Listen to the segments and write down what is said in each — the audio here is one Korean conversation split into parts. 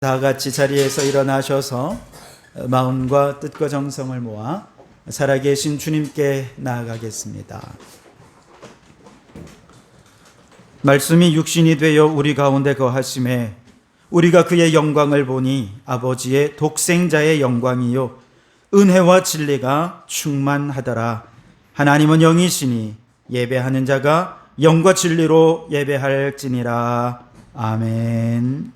다 같이 자리에서 일어나셔서 마음과 뜻과 정성을 모아 살아계신 주님께 나아가겠습니다. 말씀이 육신이 되어 우리 가운데 거하심에 우리가 그의 영광을 보니 아버지의 독생자의 영광이요 은혜와 진리가 충만하더라. 하나님은 영이시니 예배하는 자가 영과 진리로 예배할지니라. 아멘.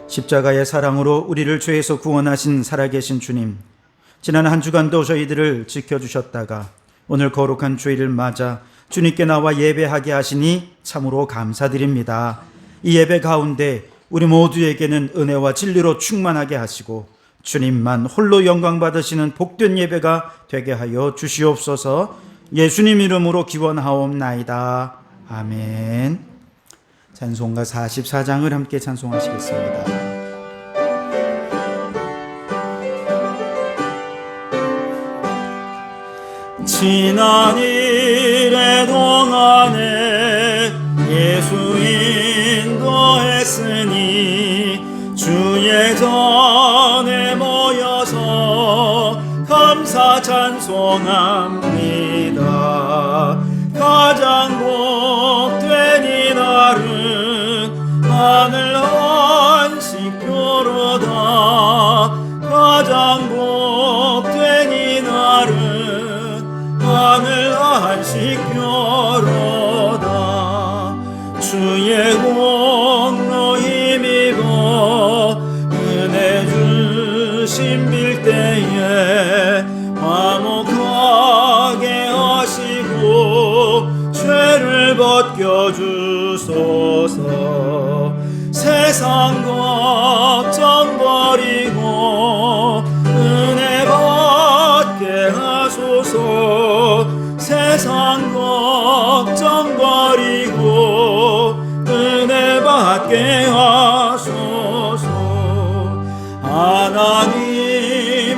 십자가의 사랑으로 우리를 죄에서 구원하신 살아계신 주님, 지난 한 주간도 저희들을 지켜주셨다가 오늘 거룩한 주일을 맞아 주님께 나와 예배하게 하시니 참으로 감사드립니다. 이 예배 가운데 우리 모두에게는 은혜와 진리로 충만하게 하시고 주님만 홀로 영광 받으시는 복된 예배가 되게 하여 주시옵소서. 예수님 이름으로 기원하옵나이다. 아멘. 찬송가 44장을 함께 찬송하시겠습니다. 지난 일의 동안에 예수 인도했으니 주의 전에 모여서 감사 찬송합니다. 가장 복된 이날은 하늘 안식교로다. 가장 복된 이날은 하늘 안식교로다. 주의 공로 힘입어 은혜 주심 빌때에 화목하게 하시고 죄를 벗겨주소서. 세상 걱정 버리고 은혜 받게 하소서. 세상 걱정 버리고 은혜 받게 하소서. 하나님의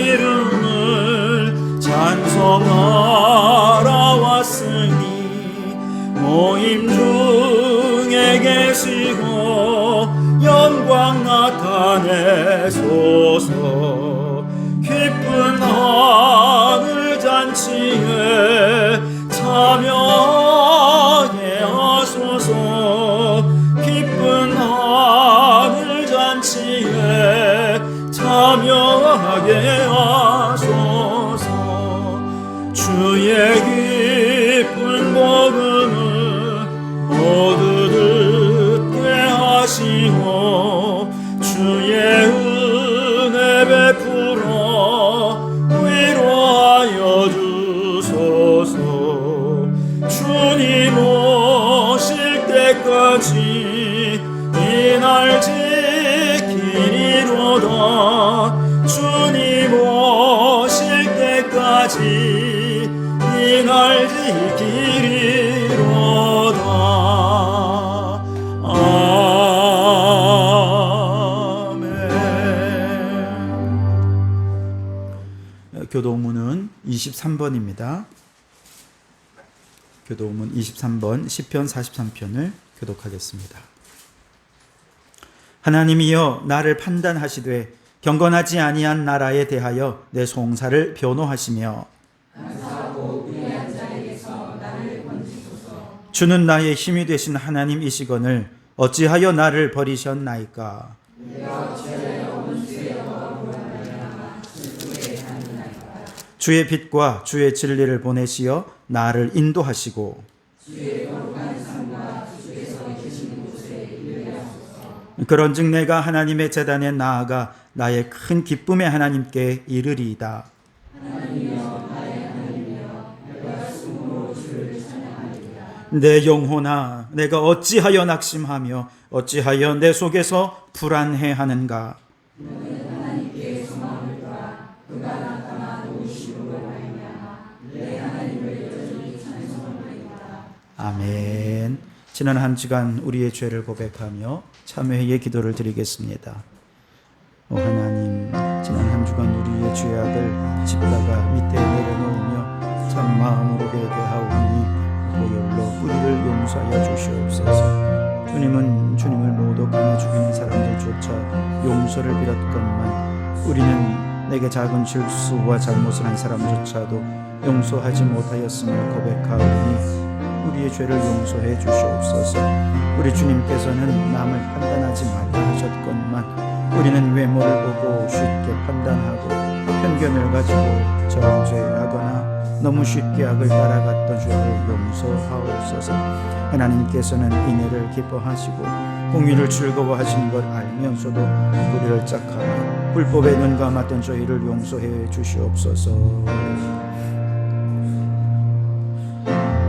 이름을 찬송하러 왔으니 모임 중에 계시고 영광 나타내소서. 기쁜 하늘 잔치에 참여하게 하소서. 기쁜 하늘 잔치에 참여하게 하소서. 주의 기쁜 복음을 모두 듣게 하시고 주의 은혜 베풀어 위로하여 주소서. 주님 오실 때까지 이날 지키리로다. 주님 오실 때까지 이날 지키리로다. 아멘. 교도문은 23번입니다. 교도문 23번 시편 43편을 교독하겠습니다. 하나님이여 나를 판단하시되 경건하지 아니한 나라에 대하여 내 송사를 변호하시며 주는 나의 힘이 되신 하나님이시거늘 어찌하여 나를 버리셨나이까. 주의 빛과 주의 진리를 보내시어 나를 인도하시고 그런즉 내가 하나님의 제단에 나아가 나의 큰 기쁨의 하나님께 이르리이다. 내 영혼아, 내가 어찌하여 낙심하며 어찌하여 내 속에서 불안해하는가. 아멘. 지난 한 주간 우리의 죄를 고백하며 참회의 기도를 드리겠습니다. 오 하나님, 지난 한 주간 우리의 죄악을 십자가 밑에 내려놓으며 참 마음으로 회개하오니 보혈로 우리를 용서하여 주시옵소서. 주님은 주님을 모독하며 죽이는 사람들조차 용서를 빌었건만 우리는 내게 작은 실수와 잘못을 한 사람조차도 용서하지 못하였음을 고백하오니 우리의 죄를 용서해 주시옵소서. 우리 주님께서는 남을 판단하지 말라 하셨건만 우리는 외모를 보고 쉽게 판단하고 편견을 가지고 정죄하거나 너무 쉽게 악을 따라갔던 죄를 용서하옵소서. 하나님께서는 인애를 기뻐하시고 공의를 즐거워하시는 걸 알면서도 우리를 짝하며 불법에 눈 감았던 저희를 용서해 주시옵소서.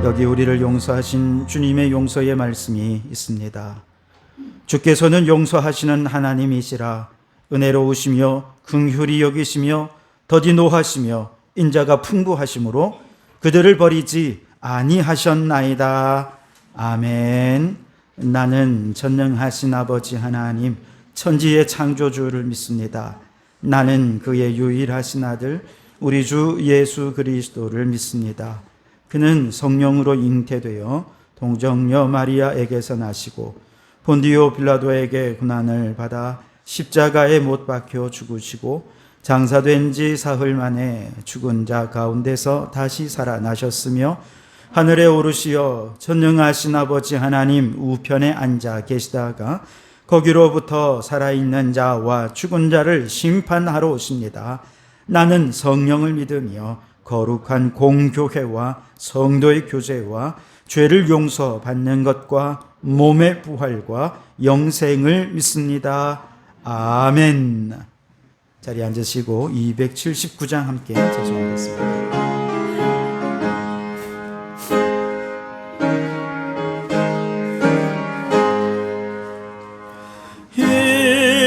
여기 우리를 용서하신 주님의 용서의 말씀이 있습니다. 주께서는 용서하시는 하나님이시라. 은혜로우시며 긍휼히 여기시며 더디 노하시며 인자가 풍부하심으로 그들을 버리지 아니하셨나이다. 아멘. 나는 전능하신 아버지 하나님 천지의 창조주를 믿습니다. 나는 그의 유일하신 아들 우리 주 예수 그리스도를 믿습니다. 그는 성령으로 잉태되어 동정녀 마리아에게서 나시고 본디오 빌라도에게 고난을 받아 십자가에 못 박혀 죽으시고 장사된 지 사흘 만에 죽은 자 가운데서 다시 살아나셨으며 하늘에 오르시어 전능하신 아버지 하나님 우편에 앉아 계시다가 거기로부터 살아있는 자와 죽은 자를 심판하러 오십니다. 나는 성령을 믿으며 거룩한 공교회와 성도의 교제와 죄를 용서받는 것과 몸의 부활과 영생을 믿습니다. 아멘. 자리에 앉으시고 279장 함께 찬송하겠습니다.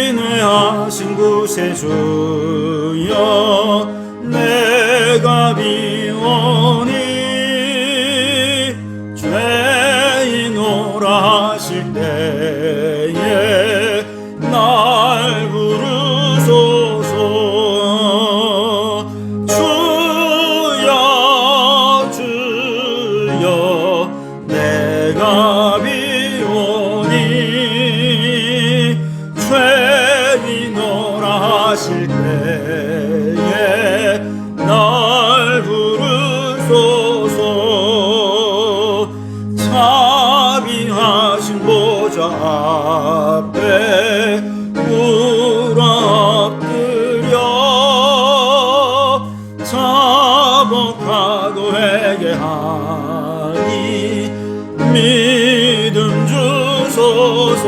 인내하신 구세주여 내가 비오니 죄인오라 하실 때에 날 부르소서. 주여 주여 내가 비오니 죄인오라 하실 때에 날 부르소서. 자비하신 보좌 앞에 물 엎드려 자복하고 회개하니 믿음 주소서.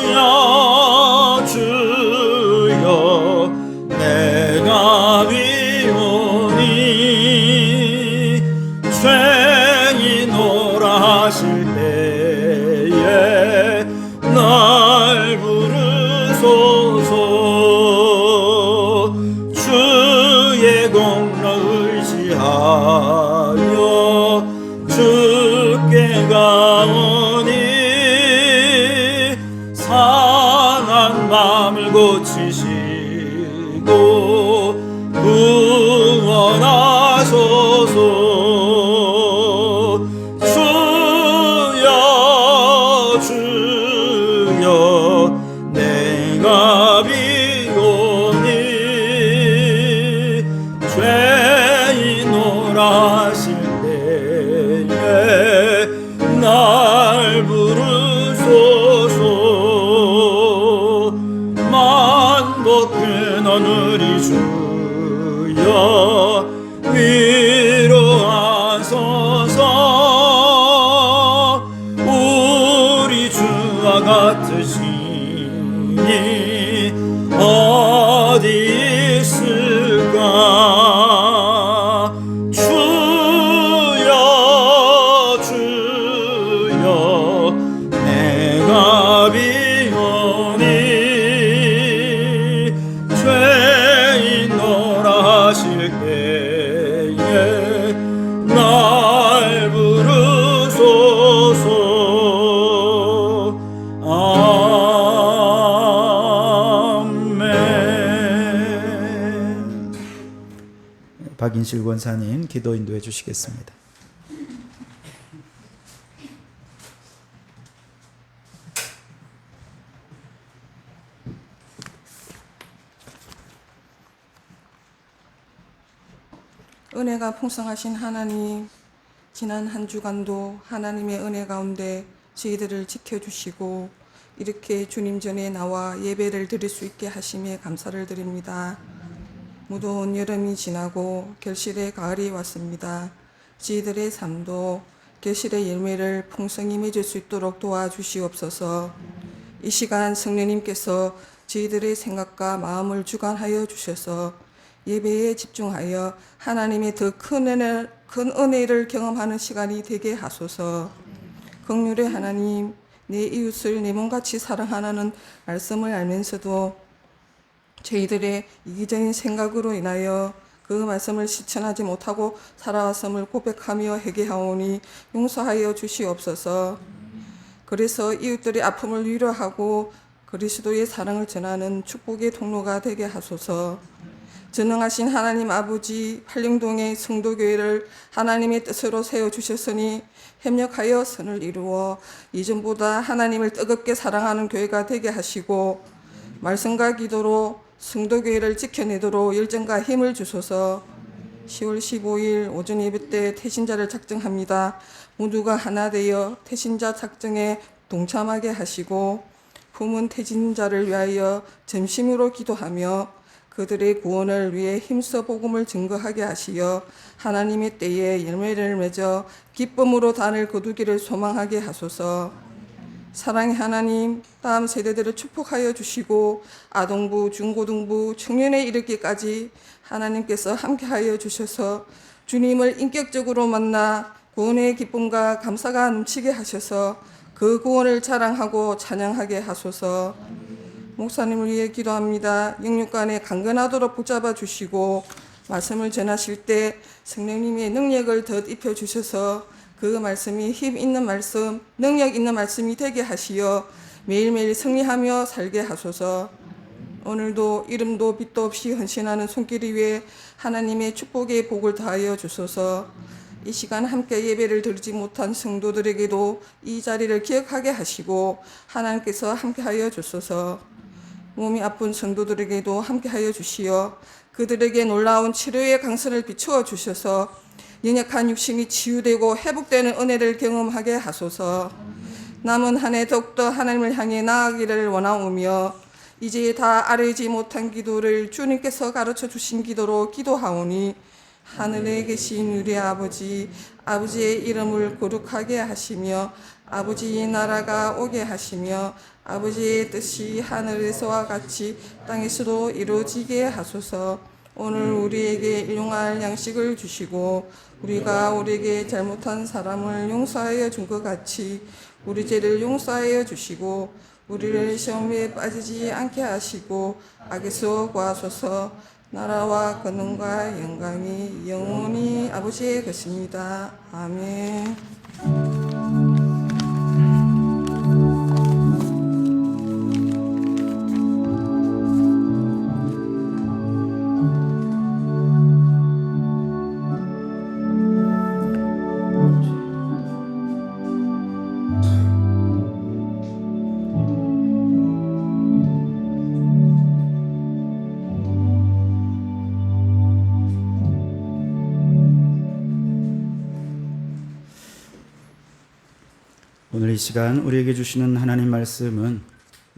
주여 주여 내가 비오니 죄인오라 하실 때에 날 부르소서. 주의 공로 의지하여 주께 가오니 상한 마음을 고치시고 구원하소서. 주여 주여 내가 비오니 죄인오라 하실 때에 날 부르소서. 말 날 부르소서. 아멘. 박인실 권사님 기도 인도해 주시겠습니다. 은혜가 풍성하신 하나님, 지난 한 주간도 하나님의 은혜 가운데 저희들을 지켜주시고 이렇게 주님 전에 나와 예배를 드릴 수 있게 하심에 감사를 드립니다. 무더운 여름이 지나고 결실의 가을이 왔습니다. 저희들의 삶도 결실의 열매를 풍성히 맺을 수 있도록 도와주시옵소서. 이 시간 성령님께서 저희들의 생각과 마음을 주관하여 주셔서 예배에 집중하여 하나님의 더 큰 은혜를 경험하는 시간이 되게 하소서. 긍휼의 하나님, 내 이웃을 내 몸같이 사랑하라는 말씀을 알면서도 저희들의 이기적인 생각으로 인하여 그 말씀을 실천하지 못하고 살아왔음을 고백하며 회개하오니 용서하여 주시옵소서. 그래서 이웃들의 아픔을 위로하고 그리스도의 사랑을 전하는 축복의 통로가 되게 하소서. 전능하신 하나님 아버지, 팔림동의 성도교회를 하나님의 뜻으로 세워주셨으니 협력하여 선을 이루어 이전보다 하나님을 뜨겁게 사랑하는 교회가 되게 하시고 말씀과 기도로 성도교회를 지켜내도록 열정과 힘을 주소서. 10월 15일 오전 예배 때 태신자를 작정합니다. 모두가 하나 되어 태신자 작정에 동참하게 하시고 품은 태신자를 위하여 점심으로 기도하며 그들의 구원을 위해 힘써 복음을 증거하게 하시어 하나님의 때에 열매를 맺어 기쁨으로 단을 거두기를 소망하게 하소서. 사랑의 하나님, 다음 세대들을 축복하여 주시고 아동부, 중고등부, 청년에 이르기까지 하나님께서 함께하여 주셔서 주님을 인격적으로 만나 구원의 기쁨과 감사가 넘치게 하셔서 그 구원을 자랑하고 찬양하게 하소서. 목사님을 위해 기도합니다. 영육간에 강건하도록 붙잡아 주시고 말씀을 전하실 때 성령님의 능력을 덧입혀 주셔서 그 말씀이 힘 있는 말씀, 능력 있는 말씀이 되게 하시어 매일매일 승리하며 살게 하소서. 오늘도 이름도 빛도 없이 헌신하는 손길 위에 하나님의 축복의 복을 다하여 주소서. 이 시간 함께 예배를 드리지 못한 성도들에게도 이 자리를 기억하게 하시고 하나님께서 함께하여 주소서. 몸이 아픈 성도들에게도 함께하여 주시어 그들에게 놀라운 치료의 강선을 비추어 주셔서 연약한 육신이 치유되고 회복되는 은혜를 경험하게 하소서. 남은 한 해 더욱더 하나님을 향해 나아가기를 원하오며 이제 다 아뢰지 못한 기도를 주님께서 가르쳐 주신 기도로 기도하오니 하늘에 계신 우리 아버지, 아버지의 이름을 거룩하게 하시며 아버지의 나라가 오게 하시며 아버지의 뜻이 하늘에서와 같이 땅에서도 이루어지게 하소서. 오늘 우리에게 일용할 양식을 주시고 우리가 우리에게 잘못한 사람을 용서하여 준 것 같이 우리 죄를 용서하여 주시고 우리를 시험에 빠지지 않게 하시고 악에서 구하소서. 나라와 권능과 영광이 영원히 아버지의 것입니다. 아멘. 오늘 이 시간 우리에게 주시는 하나님 말씀은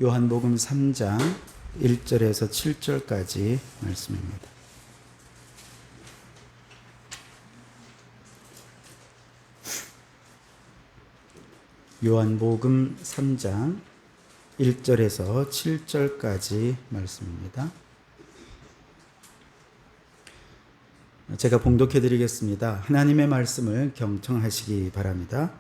요한복음 3장 1절에서 7절까지 말씀입니다. 요한복음 3장 1절에서 7절까지 말씀입니다. 제가 봉독해 드리겠습니다. 하나님의 말씀을 경청하시기 바랍니다.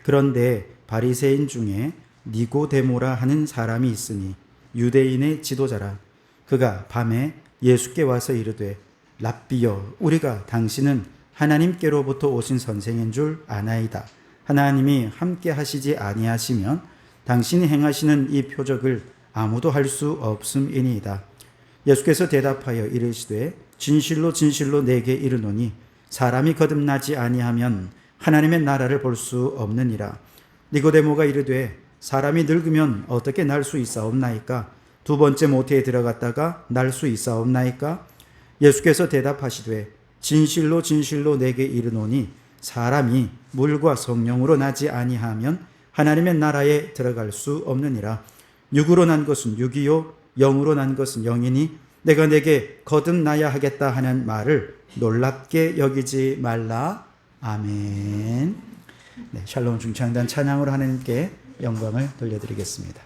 그런데 바리새인 중에 니고데모라 하는 사람이 있으니 유대인의 지도자라. 그가 밤에 예수께 와서 이르되 랍비여, 우리가 당신은 하나님께로부터 오신 선생인 줄 아나이다. 하나님이 함께 하시지 아니하시면 당신이 행하시는 이 표적을 아무도 할 수 없음이니이다. 예수께서 대답하여 이르시되 진실로 진실로 내게 이르노니 사람이 거듭나지 아니하면 하나님의 나라를 볼 수 없느니라. 니고데모가 이르되 사람이 늙으면 어떻게 날 수 있사옵나이까? 두 번째 모태에 들어갔다가 날 수 있사옵나이까? 예수께서 대답하시되 진실로 진실로 내게 이르노니 사람이 물과 성령으로 나지 아니하면 하나님의 나라에 들어갈 수 없느니라. 육으로 난 것은 육이요 영으로 난 것은 영이니 내가 내게 거듭나야 하겠다 하는 말을 놀랍게 여기지 말라. 아멘. 네, 샬롬 중창단 찬양으로 하나님께 영광을 돌려드리겠습니다.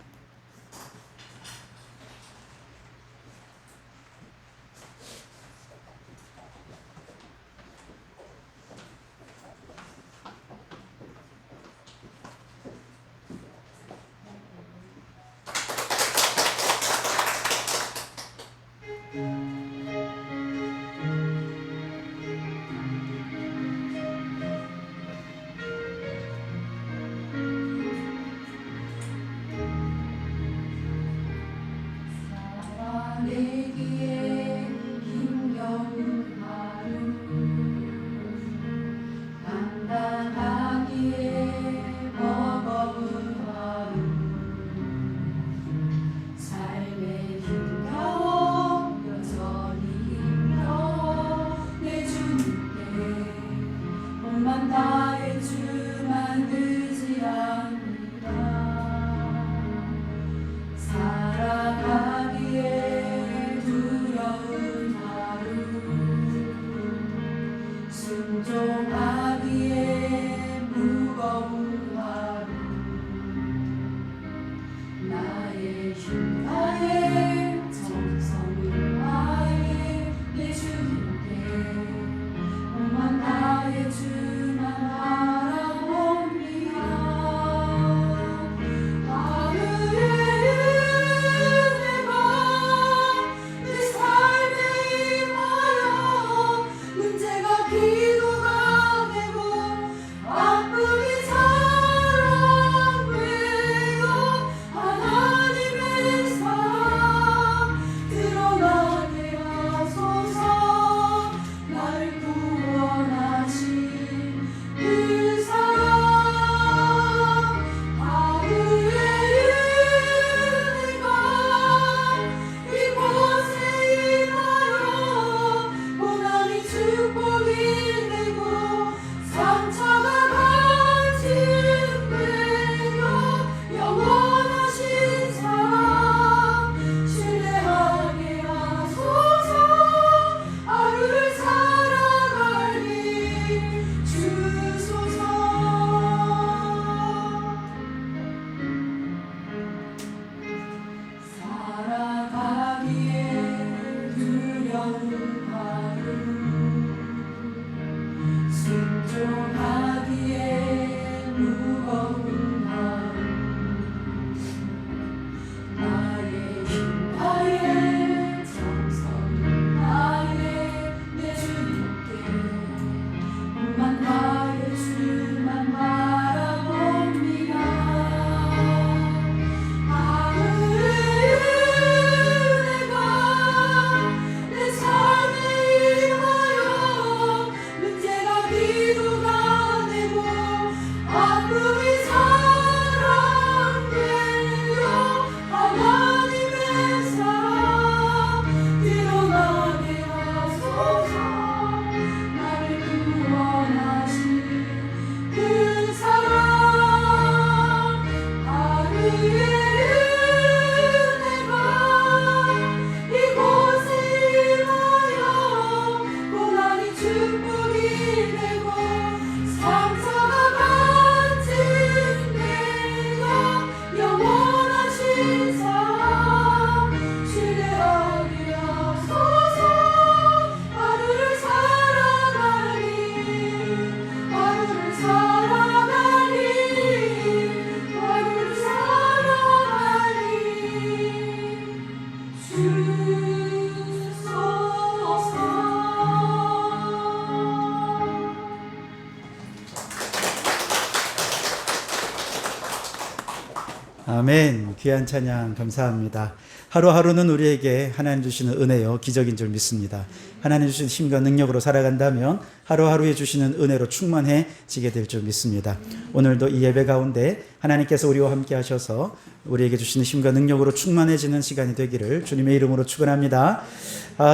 아멘. 귀한 찬양 감사합니다. 하루하루는 우리에게 하나님 주시는 은혜요 기적인 줄 믿습니다. 하나님 주시는 힘과 능력으로 살아간다면 하루하루에 주시는 은혜로 충만해지게 될 줄 믿습니다. 오늘도 이 예배 가운데 하나님께서 우리와 함께 하셔서 우리에게 주시는 힘과 능력으로 충만해지는 시간이 되기를 주님의 이름으로 축원합니다.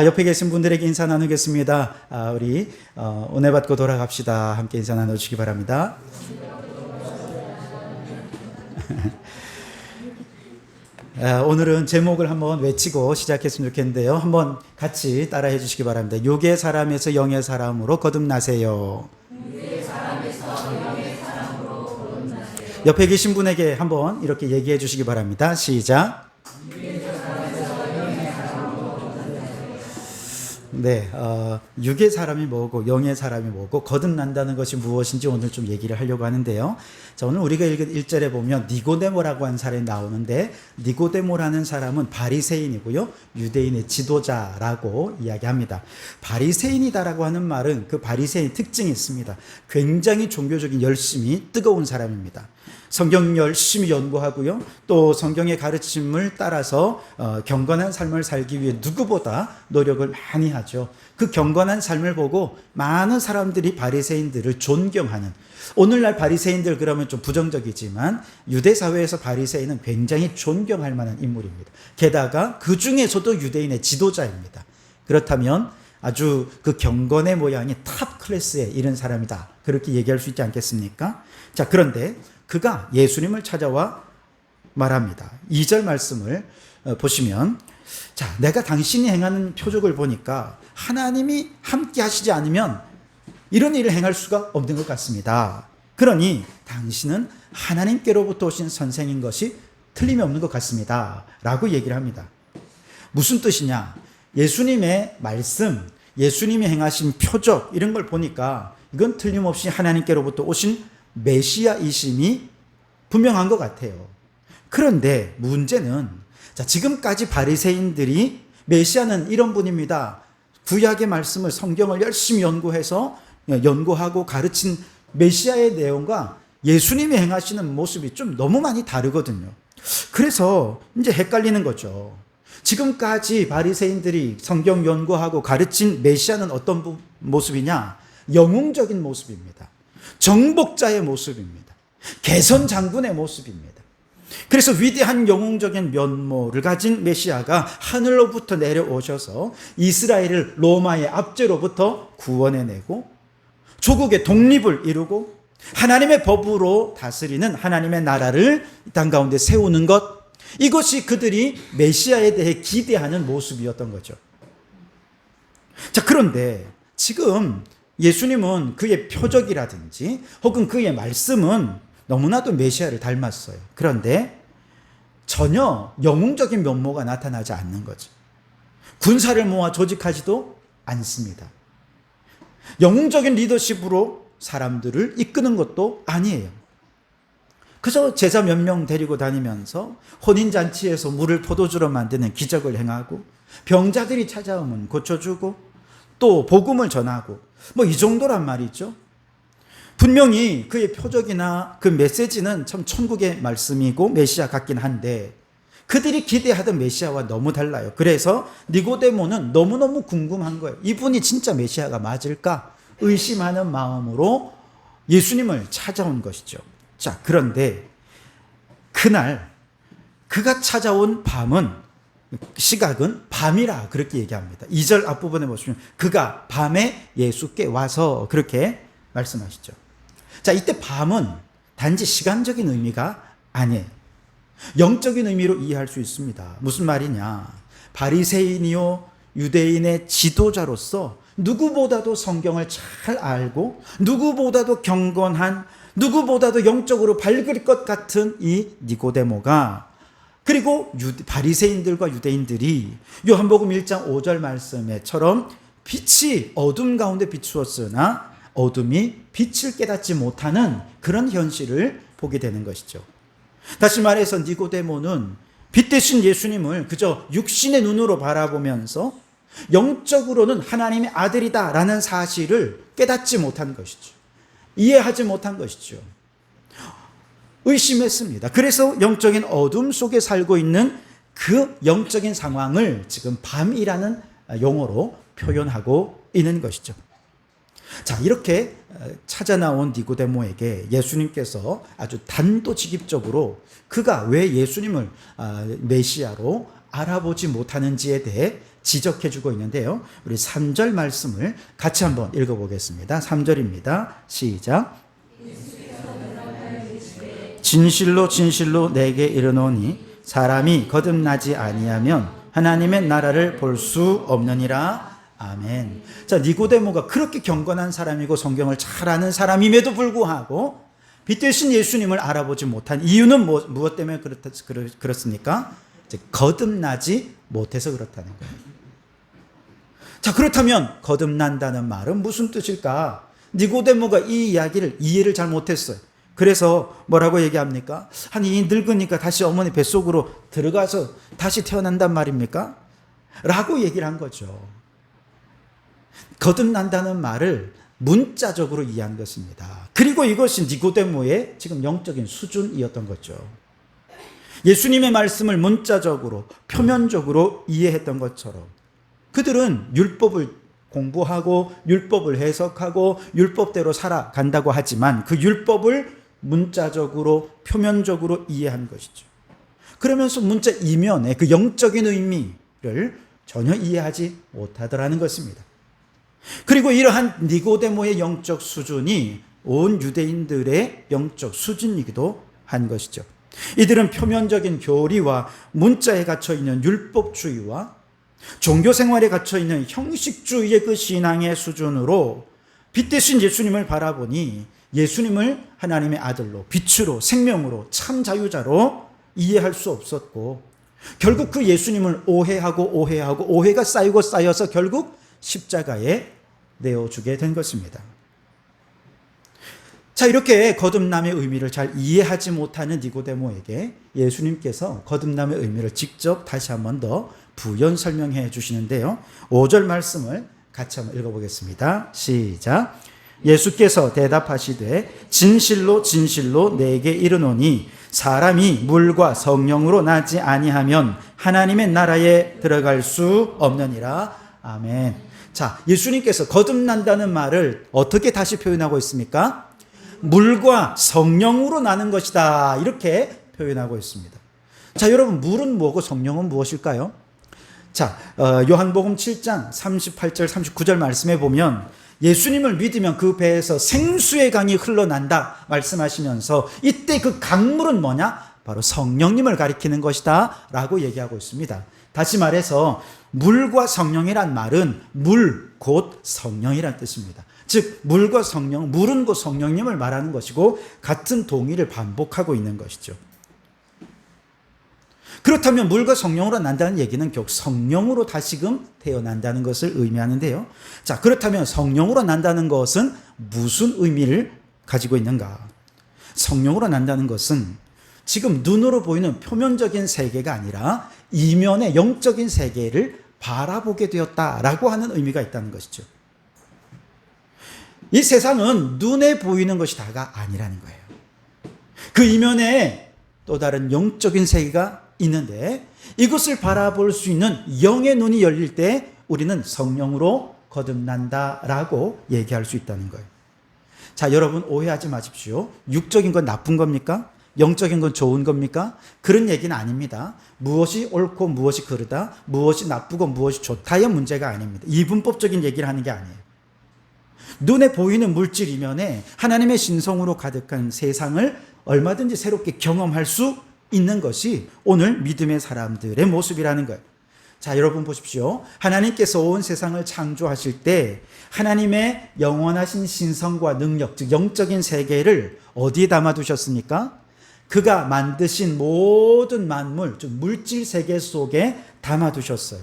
옆에 계신 분들에게 인사 나누겠습니다. 우리 은혜 받고 돌아갑시다. 함께 인사 나눠주시기 바랍니다. 오늘은 제목을 한번 외치고 시작했으면 좋겠는데요. 한번 같이 따라해 주시기 바랍니다. 육의 사람에서 영의 사람으로 거듭나세요. 옆에 계신 분에게 한번 이렇게 얘기해 주시기 바랍니다. 시작. 네, 육의 사람이 뭐고 영의 사람이 뭐고 거듭난다는 것이 무엇인지 오늘 좀 얘기를 하려고 하는데요. 자, 오늘 우리가 읽은 1절에 보면 니고데모라고 하는 사람이 나오는데 니고데모라는 사람은 바리새인이고요. 유대인의 지도자라고 이야기합니다. 바리새인이다라고 하는 말은 그 바리새인 특징이 있습니다. 굉장히 종교적인 열심이 뜨거운 사람입니다. 성경 열심히 연구하고요. 또 성경의 가르침을 따라서 경건한 삶을 살기 위해 누구보다 노력을 많이 하죠. 그 경건한 삶을 보고 많은 사람들이 바리새인들을 존경하는, 오늘날 바리새인들 그러면 좀 부정적이지만 유대 사회에서 바리새인은 굉장히 존경할 만한 인물입니다. 게다가 그 중에서도 유대인의 지도자입니다. 그렇다면 아주 그 경건의 모양이 탑 클래스에 이른 사람이다, 그렇게 얘기할 수 있지 않겠습니까? 자, 그런데 그가 예수님을 찾아와 말합니다. 2절 말씀을 보시면, 자, 내가 당신이 행하는 표적을 보니까 하나님이 함께 하시지 않으면 이런 일을 행할 수가 없는 것 같습니다. 그러니 당신은 하나님께로부터 오신 선생인 것이 틀림이 없는 것 같습니다. 라고 얘기를 합니다. 무슨 뜻이냐? 예수님의 말씀, 예수님이 행하신 표적, 이런 걸 보니까 이건 틀림없이 하나님께로부터 오신 메시아이심이 분명한 것 같아요. 그런데 문제는, 자, 지금까지 바리새인들이 메시아는 이런 분입니다, 구약의 말씀을, 성경을 열심히 연구하고 가르친 메시아의 내용과 예수님이 행하시는 모습이 좀 너무 많이 다르거든요. 그래서 이제 헷갈리는 거죠. 지금까지 바리새인들이 성경 연구하고 가르친 메시아는 어떤 모습이냐? 영웅적인 모습입니다. 정복자의 모습입니다. 개선 장군의 모습입니다. 그래서 위대한 영웅적인 면모를 가진 메시아가 하늘로부터 내려오셔서 이스라엘을 로마의 압제로부터 구원해내고 조국의 독립을 이루고 하나님의 법으로 다스리는 하나님의 나라를 이 땅 가운데 세우는 것, 이것이 그들이 메시아에 대해 기대하는 모습이었던 거죠. 자, 그런데 지금 예수님은 그의 표적이라든지 혹은 그의 말씀은 너무나도 메시아를 닮았어요. 그런데 전혀 영웅적인 면모가 나타나지 않는 거죠. 군사를 모아 조직하지도 않습니다. 영웅적인 리더십으로 사람들을 이끄는 것도 아니에요. 그저 제자 몇 명 데리고 다니면서 혼인잔치에서 물을 포도주로 만드는 기적을 행하고 병자들이 찾아오면 고쳐주고 또 복음을 전하고 이 정도란 말이죠. 분명히 그의 표적이나 그 메시지는 참 천국의 말씀이고 메시아 같긴 한데 그들이 기대하던 메시아와 너무 달라요. 그래서 니고데모는 너무너무 궁금한 거예요. 이분이 진짜 메시아가 맞을까? 의심하는 마음으로 예수님을 찾아온 것이죠. 자, 그런데 그날 그가 찾아온 시각은 밤이라 그렇게 얘기합니다. 2절 앞부분에 보시면 그가 밤에 예수께 와서 그렇게 말씀하시죠. 자, 이때 밤은 단지 시간적인 의미가 아니에요. 영적인 의미로 이해할 수 있습니다. 무슨 말이냐? 바리새인이요 유대인의 지도자로서 누구보다도 성경을 잘 알고 누구보다도 경건한, 누구보다도 영적으로 밝을 것 같은 이 니고데모가, 그리고 바리새인들과 유대인들이 요한복음 1장 5절 말씀에처럼 빛이 어둠 가운데 비추었으나 어둠이 빛을 깨닫지 못하는 그런 현실을 보게 되는 것이죠. 다시 말해서 니고데모는 빛 대신 예수님을 그저 육신의 눈으로 바라보면서 영적으로는 하나님의 아들이다라는 사실을 깨닫지 못한 것이죠. 이해하지 못한 것이죠. 의심했습니다. 그래서 영적인 어둠 속에 살고 있는 그 영적인 상황을 지금 밤이라는 용어로 표현하고 있는 것이죠. 자, 이렇게 찾아 나온 니고데모에게 예수님께서 아주 단도직입적으로 그가 왜 예수님을 메시아로 알아보지 못하는지에 대해 지적해 주고 있는데요. 우리 3절 말씀을 같이 한번 읽어보겠습니다. 3절입니다. 시작. 진실로 진실로 내게 이르노니 사람이 거듭나지 아니하면 하나님의 나라를 볼 수 없느니라. 아멘. 자, 니고데모가 그렇게 경건한 사람이고 성경을 잘 아는 사람임에도 불구하고 빛되신 예수님을 알아보지 못한 이유는 무엇 때문에 그렇습니까? 이제 거듭나지 못해서 그렇다는 거예요. 자, 그렇다면 거듭난다는 말은 무슨 뜻일까? 니고데모가 이 이야기를 이해를 잘 못했어요. 그래서 뭐라고 얘기합니까? 아니, 늙으니까 다시 어머니 뱃속으로 들어가서 다시 태어난단 말입니까? 라고 얘기를 한 거죠. 거듭난다는 말을 문자적으로 이해한 것입니다. 그리고 이것이 니고데모의 지금 영적인 수준이었던 거죠. 예수님의 말씀을 문자적으로, 표면적으로 이해했던 것처럼 그들은 율법을 공부하고 율법을 해석하고 율법대로 살아간다고 하지만 그 율법을 문자적으로, 표면적으로 이해한 것이죠. 그러면서 문자 이면의 그 영적인 의미를 전혀 이해하지 못하더라는 것입니다. 그리고 이러한 니고데모의 영적 수준이 온 유대인들의 영적 수준이기도 한 것이죠. 이들은 표면적인 교리와 문자에 갇혀있는 율법주의와 종교생활에 갇혀있는 형식주의의 그 신앙의 수준으로 빛되신 예수님을 바라보니 예수님을 하나님의 아들로, 빛으로, 생명으로, 참 자유자로 이해할 수 없었고 결국 그 예수님을 오해하고 오해가 쌓이고 쌓여서 결국 십자가에 내어주게 된 것입니다. 자, 이렇게 거듭남의 의미를 잘 이해하지 못하는 니고데모에게 예수님께서 거듭남의 의미를 직접 다시 한 번 더 부연 설명해 주시는데요. 5절 말씀을 같이 한번 읽어보겠습니다. 시작. 예수께서 대답하시되 진실로 진실로 내게 이르노니 사람이 물과 성령으로 나지 아니하면 하나님의 나라에 들어갈 수 없느니라. 아멘. 자, 예수님께서 거듭난다는 말을 어떻게 다시 표현하고 있습니까? 물과 성령으로 나는 것이다. 이렇게 표현하고 있습니다. 자, 여러분, 물은 뭐고 성령은 무엇일까요? 자, 요한복음 7장 38절 39절 말씀에 보면 예수님을 믿으면 그 배에서 생수의 강이 흘러난다 말씀하시면서 이때 그 강물은 뭐냐? 바로 성령님을 가리키는 것이다 라고 얘기하고 있습니다. 다시 말해서 물과 성령이란 말은 물 곧 성령이란 뜻입니다. 즉 물과 성령, 물은 곧 성령님을 말하는 것이고 같은 동의를 반복하고 있는 것이죠. 그렇다면 물과 성령으로 난다는 얘기는 결국 성령으로 다시금 태어난다는 것을 의미하는데요. 자, 그렇다면 성령으로 난다는 것은 무슨 의미를 가지고 있는가? 성령으로 난다는 것은 지금 눈으로 보이는 표면적인 세계가 아니라 이면의 영적인 세계를 바라보게 되었다라고 하는 의미가 있다는 것이죠. 이 세상은 눈에 보이는 것이 다가 아니라는 거예요. 그 이면에 또 다른 영적인 세계가 있는데 이것을 바라볼 수 있는 영의 눈이 열릴 때 우리는 성령으로 거듭난다라고 얘기할 수 있다는 거예요. 자, 여러분 오해하지 마십시오. 육적인 건 나쁜 겁니까? 영적인 건 좋은 겁니까? 그런 얘기는 아닙니다. 무엇이 옳고 무엇이 그르다, 무엇이 나쁘고 무엇이 좋다의 문제가 아닙니다. 이분법적인 얘기를 하는 게 아니에요. 눈에 보이는 물질 이면에 하나님의 신성으로 가득한 세상을 얼마든지 새롭게 경험할 수 있는 것이 오늘 믿음의 사람들의 모습이라는 거예요. 자, 여러분 보십시오. 하나님께서 온 세상을 창조하실 때 하나님의 영원하신 신성과 능력, 즉 영적인 세계를 어디에 담아두셨습니까? 그가 만드신 모든 만물, 즉 물질 세계 속에 담아두셨어요.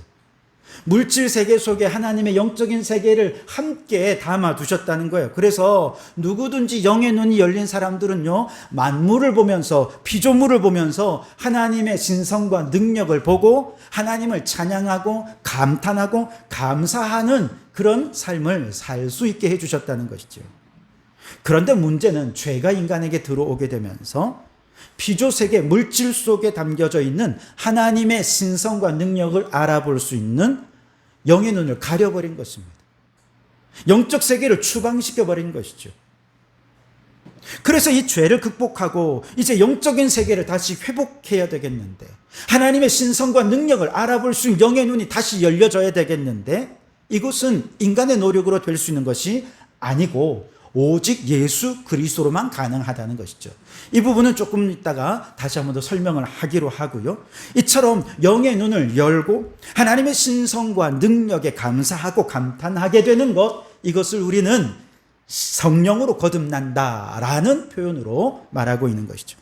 물질 세계 속에 하나님의 영적인 세계를 함께 담아두셨다는 거예요. 그래서 누구든지 영의 눈이 열린 사람들은요, 만물을 보면서, 피조물을 보면서 하나님의 신성과 능력을 보고 하나님을 찬양하고 감탄하고 감사하는 그런 삶을 살 수 있게 해주셨다는 것이죠. 그런데 문제는 죄가 인간에게 들어오게 되면서 피조 세계 물질 속에 담겨져 있는 하나님의 신성과 능력을 알아볼 수 있는 영의 눈을 가려버린 것입니다. 영적 세계를 추방시켜버린 것이죠. 그래서 이 죄를 극복하고 이제 영적인 세계를 다시 회복해야 되겠는데, 하나님의 신성과 능력을 알아볼 수 있는 영의 눈이 다시 열려져야 되겠는데, 이것은 인간의 노력으로 될 수 있는 것이 아니고 오직 예수 그리스도로만 가능하다는 것이죠. 이 부분은 조금 이따가 다시 한번 더 설명을 하기로 하고요. 이처럼 영의 눈을 열고 하나님의 신성과 능력에 감사하고 감탄하게 되는 것, 이것을 우리는 성령으로 거듭난다라는 표현으로 말하고 있는 것이죠.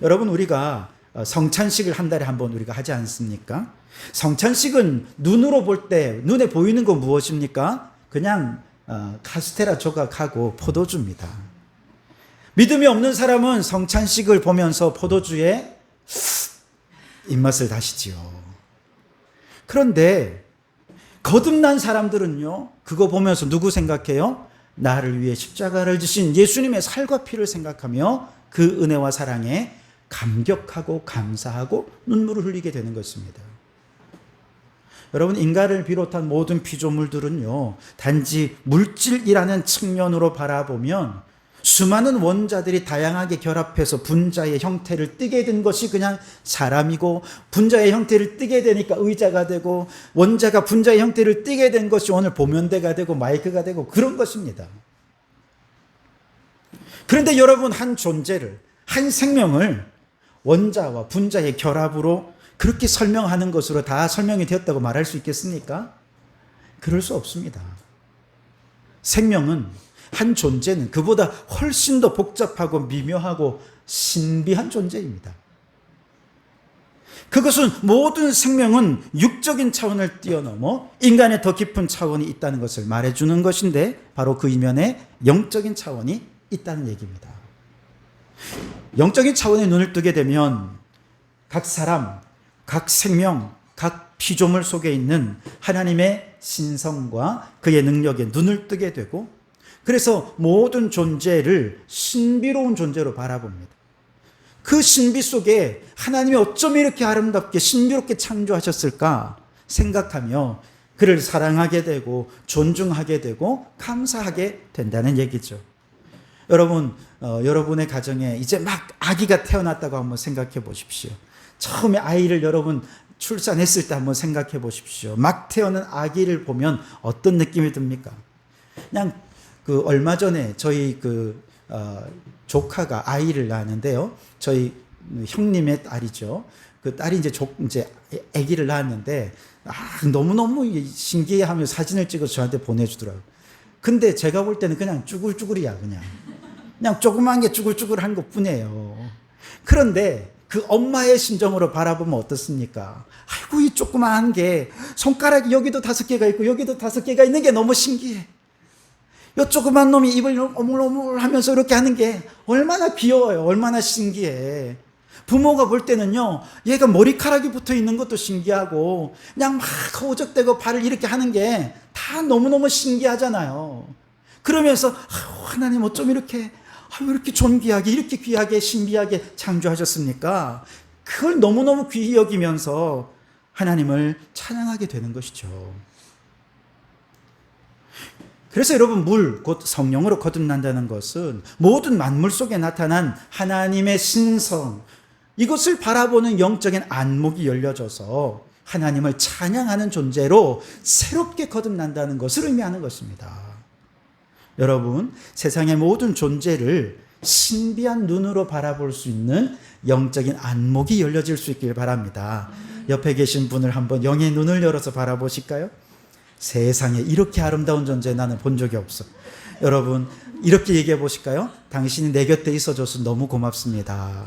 여러분, 우리가 성찬식을 한 달에 한 번 우리가 하지 않습니까? 성찬식은 눈으로 볼 때 눈에 보이는 건 무엇입니까? 그냥 카스테라 조각하고 포도주입니다. 믿음이 없는 사람은 성찬식을 보면서 포도주에 입맛을 다시지요. 그런데 거듭난 사람들은요, 그거 보면서 누구 생각해요? 나를 위해 십자가를 지신 예수님의 살과 피를 생각하며 그 은혜와 사랑에 감격하고 감사하고 눈물을 흘리게 되는 것입니다. 여러분, 인간을 비롯한 모든 피조물들은요, 단지 물질이라는 측면으로 바라보면 수많은 원자들이 다양하게 결합해서 분자의 형태를 띠게 된 것이 그냥 사람이고, 분자의 형태를 띠게 되니까 의자가 되고, 원자가 분자의 형태를 띠게 된 것이 오늘 보면대가 되고 마이크가 되고 그런 것입니다. 그런데 여러분, 한 존재를, 한 생명을 원자와 분자의 결합으로 그렇게 설명하는 것으로 다 설명이 되었다고 말할 수 있겠습니까? 그럴 수 없습니다. 생명은, 한 존재는 그보다 훨씬 더 복잡하고 미묘하고 신비한 존재입니다. 그것은 모든 생명은 육적인 차원을 뛰어넘어 인간의 더 깊은 차원이 있다는 것을 말해주는 것인데, 바로 그 이면에 영적인 차원이 있다는 얘기입니다. 영적인 차원에 눈을 뜨게 되면 각 사람, 각 생명, 각 피조물 속에 있는 하나님의 신성과 그의 능력에 눈을 뜨게 되고, 그래서 모든 존재를 신비로운 존재로 바라봅니다. 그 신비 속에 하나님이 어쩜 이렇게 아름답게 신비롭게 창조하셨을까 생각하며 그를 사랑하게 되고 존중하게 되고 감사하게 된다는 얘기죠. 여러분, 여러분의 가정에 이제 막 아기가 태어났다고 한번 생각해 보십시오. 처음에 아이를 여러분 출산했을 때 한번 생각해 보십시오. 막 태어난 아기를 보면 어떤 느낌이 듭니까? 그냥 얼마 전에 저희 조카가 아이를 낳았는데요. 저희 형님의 딸이죠. 그 딸이 이제 아기를 낳았는데, 너무너무 신기해하며 사진을 찍어서 저한테 보내주더라고요. 근데 제가 볼 때는 그냥 쭈글쭈글이야, 그냥 조그만 게 쭈글쭈글한 것 뿐이에요. 그런데 그 엄마의 심정으로 바라보면 어떻습니까? 아이고, 이 조그만 게 손가락이 여기도 5개가 있고 여기도 5개가 있는 게 너무 신기해. 요 조그만 놈이 입을 오물오물 하면서 이렇게 하는 게 얼마나 귀여워요. 얼마나 신기해. 부모가 볼 때는요, 얘가 머리카락이 붙어 있는 것도 신기하고 그냥 막 허우적대고 발을 이렇게 하는 게 다 너무너무 신기하잖아요. 그러면서 하나님 어쩜 이렇게 존귀하게, 이렇게 귀하게 신비하게 창조하셨습니까? 그걸 너무너무 귀히 여기면서 하나님을 찬양하게 되는 것이죠. 그래서 여러분, 물, 곧 성령으로 거듭난다는 것은 모든 만물 속에 나타난 하나님의 신성, 이것을 바라보는 영적인 안목이 열려져서 하나님을 찬양하는 존재로 새롭게 거듭난다는 것을 의미하는 것입니다. 여러분, 세상의 모든 존재를 신비한 눈으로 바라볼 수 있는 영적인 안목이 열려질 수 있길 바랍니다. 옆에 계신 분을 한번 영의 눈을 열어서 바라보실까요? 세상에 이렇게 아름다운 존재 나는 본 적이 없어. 여러분, 이렇게 얘기해 보실까요? 당신이 내 곁에 있어줘서 너무 고맙습니다.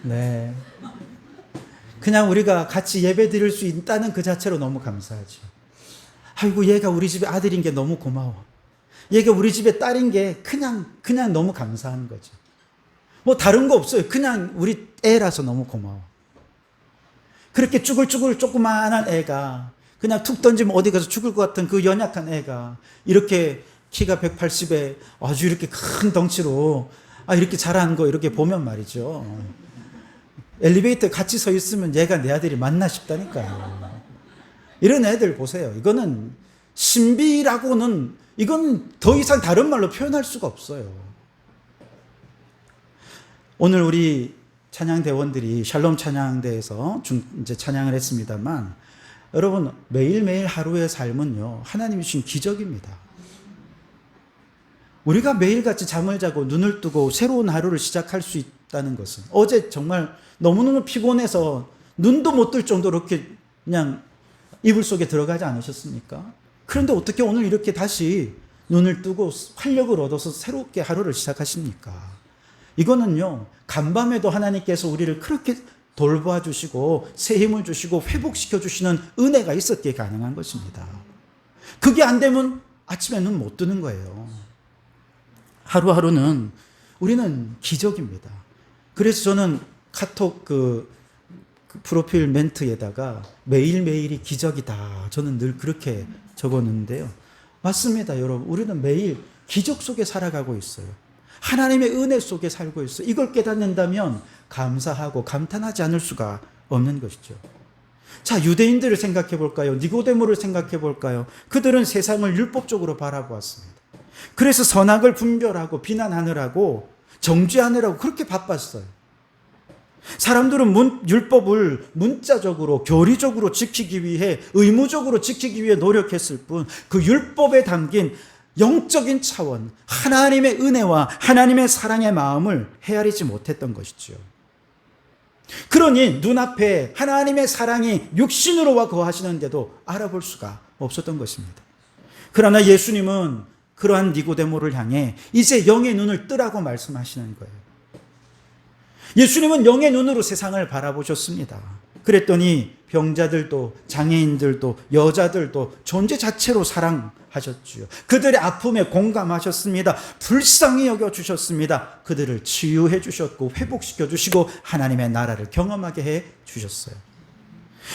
네. 그냥 우리가 같이 예배 드릴 수 있다는 그 자체로 너무 감사하죠. 아이고, 얘가 우리 집에 아들인 게 너무 고마워. 얘가 우리 집에 딸인 게 그냥 너무 감사한 거죠. 뭐 다른 거 없어요. 그냥 우리 애라서 너무 고마워. 그렇게 쭈글쭈글 조그마한 애가 그냥 툭 던지면 어디 가서 죽을 것 같은 그 연약한 애가 이렇게 키가 180에 아주 이렇게 큰 덩치로 이렇게 자라는 거 이렇게 보면 말이죠. 엘리베이터에 같이 서 있으면 얘가 내 아들이 맞나 싶다니까요. 이런 애들 보세요. 이거는 신비라고는 이건 더 이상 다른 말로 표현할 수가 없어요. 오늘 우리 찬양대원들이 샬롬 찬양대에서 이제 찬양을 했습니다만 여러분 매일매일 하루의 삶은요 하나님이 주신 기적입니다. 우리가 매일같이 잠을 자고 눈을 뜨고 새로운 하루를 시작할 수 있다는 것은 어제 정말 너무너무 피곤해서 눈도 못 뜰 정도로 이렇게 그냥 이불 속에 들어가지 않으셨습니까? 그런데 어떻게 오늘 이렇게 다시 눈을 뜨고 활력을 얻어서 새롭게 하루를 시작하십니까? 이거는요 간밤에도 하나님께서 우리를 그렇게 돌봐 주시고 새 힘을 주시고 회복시켜 주시는 은혜가 있었기에 가능한 것입니다. 그게 안 되면 아침에 눈 못 뜨는 거예요. 하루하루는 우리는 기적입니다. 그래서 저는 카톡 그 프로필 멘트에다가 매일매일이 기적이다. 저는 늘 그렇게 적었는데요. 맞습니다, 여러분. 우리는 매일 기적 속에 살아가고 있어요. 하나님의 은혜 속에 살고 있어요. 이걸 깨닫는다면 감사하고 감탄하지 않을 수가 없는 것이죠. 자, 유대인들을 생각해 볼까요? 니고데모를 생각해 볼까요? 그들은 세상을 율법적으로 바라보았습니다. 그래서 선악을 분별하고 비난하느라고 정죄하느라고 그렇게 바빴어요. 사람들은 율법을 문자적으로 교리적으로 지키기 위해 의무적으로 지키기 위해 노력했을 뿐 그 율법에 담긴 영적인 차원 하나님의 은혜와 하나님의 사랑의 마음을 헤아리지 못했던 것이죠. 그러니 눈앞에 하나님의 사랑이 육신으로 와 거하시는데도 알아볼 수가 없었던 것입니다. 그러나 예수님은 그러한 니고데모를 향해 이제 영의 눈을 뜨라고 말씀하시는 거예요. 예수님은 영의 눈으로 세상을 바라보셨습니다. 그랬더니 병자들도 장애인들도 여자들도 존재 자체로 사랑하셨지요. 그들의 아픔에 공감하셨습니다. 불쌍히 여겨주셨습니다. 그들을 치유해 주셨고 회복시켜 주시고 하나님의 나라를 경험하게 해 주셨어요.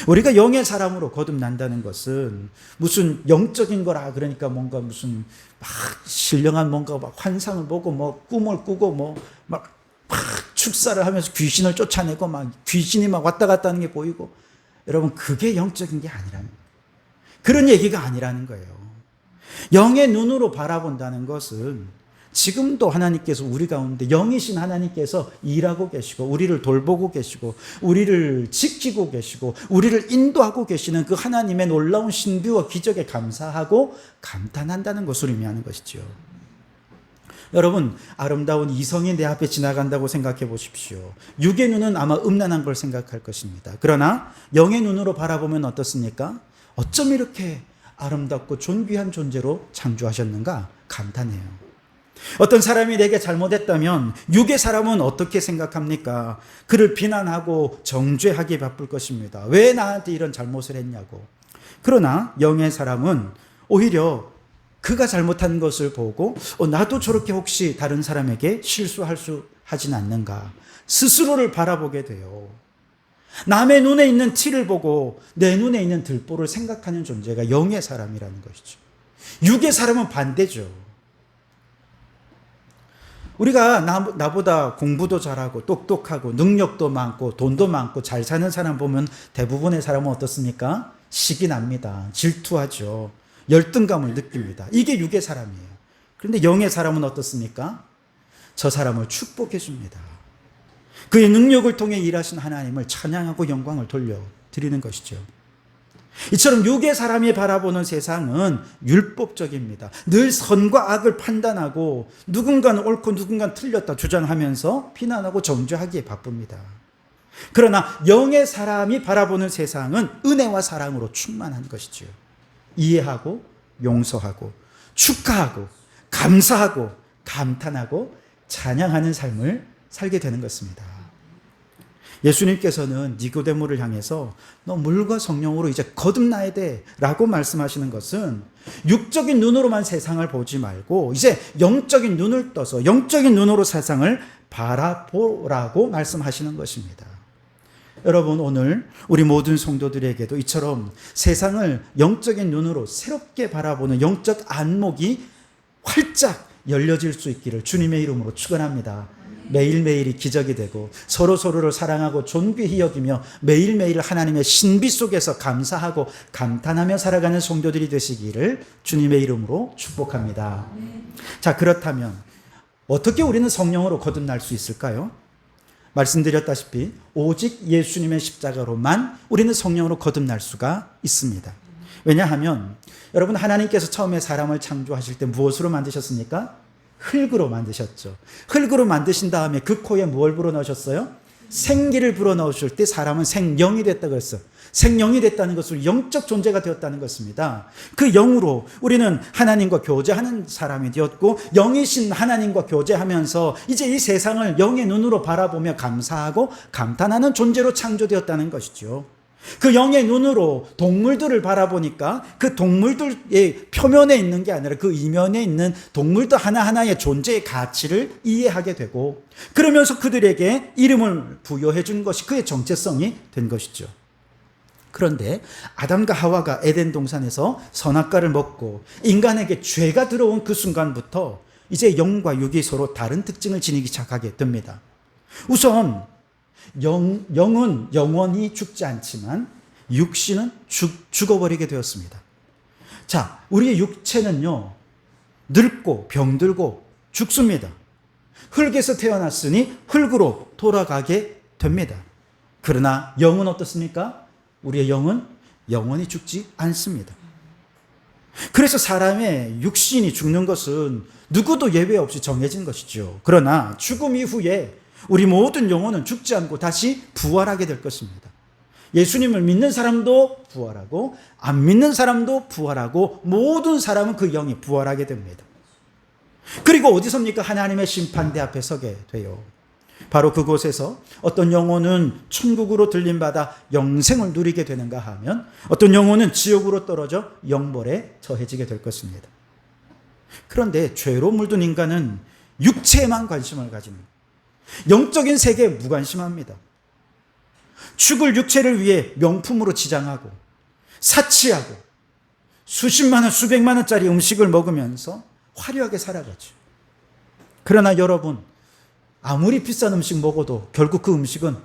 우리가 영의 사람으로 거듭난다는 것은 무슨 영적인 거라 그러니까 뭔가 무슨 막 신령한 뭔가 막 환상을 보고 뭐 꿈을 꾸고 뭐 막 축사를 하면서 귀신을 쫓아내고 막 귀신이 막 왔다 갔다 하는 게 보이고 여러분 그게 영적인 게 아니라는 거예요. 그런 얘기가 아니라는 거예요. 영의 눈으로 바라본다는 것은 지금도 하나님께서 우리 가운데 영이신 하나님께서 일하고 계시고 우리를 돌보고 계시고 우리를 지키고 계시고 우리를 인도하고 계시는 그 하나님의 놀라운 신비와 기적에 감사하고 감탄한다는 것을 의미하는 것이죠. 여러분 아름다운 이성이 내 앞에 지나간다고 생각해 보십시오. 육의 눈은 아마 음란한 걸 생각할 것입니다. 그러나 영의 눈으로 바라보면 어떻습니까? 어쩜 이렇게 아름답고 존귀한 존재로 창조하셨는가 감탄해요. 어떤 사람이 내게 잘못했다면 육의 사람은 어떻게 생각합니까? 그를 비난하고 정죄하기에 바쁠 것입니다. 왜 나한테 이런 잘못을 했냐고. 그러나 영의 사람은 오히려 그가 잘못한 것을 보고 나도 저렇게 혹시 다른 사람에게 실수할 수 하진 않는가 스스로를 바라보게 돼요. 남의 눈에 있는 티를 보고 내 눈에 있는 들보를 생각하는 존재가 영의 사람이라는 것이죠. 육의 사람은 반대죠. 우리가 나보다 공부도 잘하고 똑똑하고 능력도 많고 돈도 많고 잘 사는 사람 보면 대부분의 사람은 어떻습니까? 식이 납니다. 질투하죠. 열등감을 느낍니다. 이게 육의 사람이에요. 그런데 영의 사람은 어떻습니까? 저 사람을 축복해 줍니다. 그의 능력을 통해 일하신 하나님을 찬양하고 영광을 돌려드리는 것이죠. 이처럼 육의 사람이 바라보는 세상은 율법적입니다. 늘 선과 악을 판단하고 누군가는 옳고 누군가는 틀렸다 주장하면서 비난하고 정죄하기에 바쁩니다. 그러나 영의 사람이 바라보는 세상은 은혜와 사랑으로 충만한 것이죠. 이해하고 용서하고 축하하고 감사하고 감탄하고 찬양하는 삶을 살게 되는 것입니다. 예수님께서는 니고데모를 향해서 너 물과 성령으로 이제 거듭나야 돼 라고 말씀하시는 것은 육적인 눈으로만 세상을 보지 말고 이제 영적인 눈을 떠서 영적인 눈으로 세상을 바라보라고 말씀하시는 것입니다. 여러분 오늘 우리 모든 성도들에게도 이처럼 세상을 영적인 눈으로 새롭게 바라보는 영적 안목이 활짝 열려질 수 있기를 주님의 이름으로 축원합니다. 매일매일이 기적이 되고 서로서로를 사랑하고 존귀히 여기며 매일매일 하나님의 신비 속에서 감사하고 감탄하며 살아가는 성도들이 되시기를 주님의 이름으로 축복합니다. 자, 그렇다면 어떻게 우리는 성령으로 거듭날 수 있을까요? 말씀드렸다시피 오직 예수님의 십자가로만 우리는 성령으로 거듭날 수가 있습니다. 왜냐하면 여러분, 하나님께서 처음에 사람을 창조하실 때 무엇으로 만드셨습니까? 흙으로 만드셨죠. 흙으로 만드신 다음에 그 코에 뭘 불어넣으셨어요? 생기를 불어넣으실 때 사람은 생명이 됐다고 했어요. 생명이 됐다는 것은 영적 존재가 되었다는 것입니다. 그 영으로 우리는 하나님과 교제하는 사람이 되었고, 영이신 하나님과 교제하면서 이제 이 세상을 영의 눈으로 바라보며 감사하고 감탄하는 존재로 창조되었다는 것이죠. 그 영의 눈으로 동물들을 바라보니까 그 동물들의 표면에 있는 게 아니라 그 이면에 있는 동물들 하나하나의 존재의 가치를 이해하게 되고, 그러면서 그들에게 이름을 부여해 준 것이 그의 정체성이 된 것이죠. 그런데 아담과 하와가 에덴 동산에서 선악과를 먹고 인간에게 죄가 들어온 그 순간부터 이제 영과 육이 서로 다른 특징을 지니기 시작하게 됩니다. 우선 영은 영원히 죽지 않지만 육신은 죽어버리게 되었습니다. 자, 우리의 육체는요, 늙고 병들고 죽습니다. 흙에서 태어났으니 흙으로 돌아가게 됩니다. 그러나 영은 어떻습니까? 우리의 영은 영원히 죽지 않습니다. 그래서 사람의 육신이 죽는 것은 누구도 예외 없이 정해진 것이죠. 그러나 죽음 이후에 우리 모든 영혼은 죽지 않고 다시 부활하게 될 것입니다. 예수님을 믿는 사람도 부활하고 안 믿는 사람도 부활하고 모든 사람은 그 영이 부활하게 됩니다. 그리고 어디서입니까? 하나님의 심판대 앞에 서게 돼요. 바로 그곳에서 어떤 영혼은 천국으로 들림받아 영생을 누리게 되는가 하면 어떤 영혼은 지옥으로 떨어져 영벌에 처해지게 될 것입니다. 그런데 죄로 물든 인간은 육체에만 관심을 가지는, 영적인 세계에 무관심합니다. 죽을 육체를 위해 명품으로 치장하고 사치하고 수십만 원, 수백만 원짜리 음식을 먹으면서 화려하게 살아가죠. 그러나 여러분, 아무리 비싼 음식 먹어도 결국 그 음식은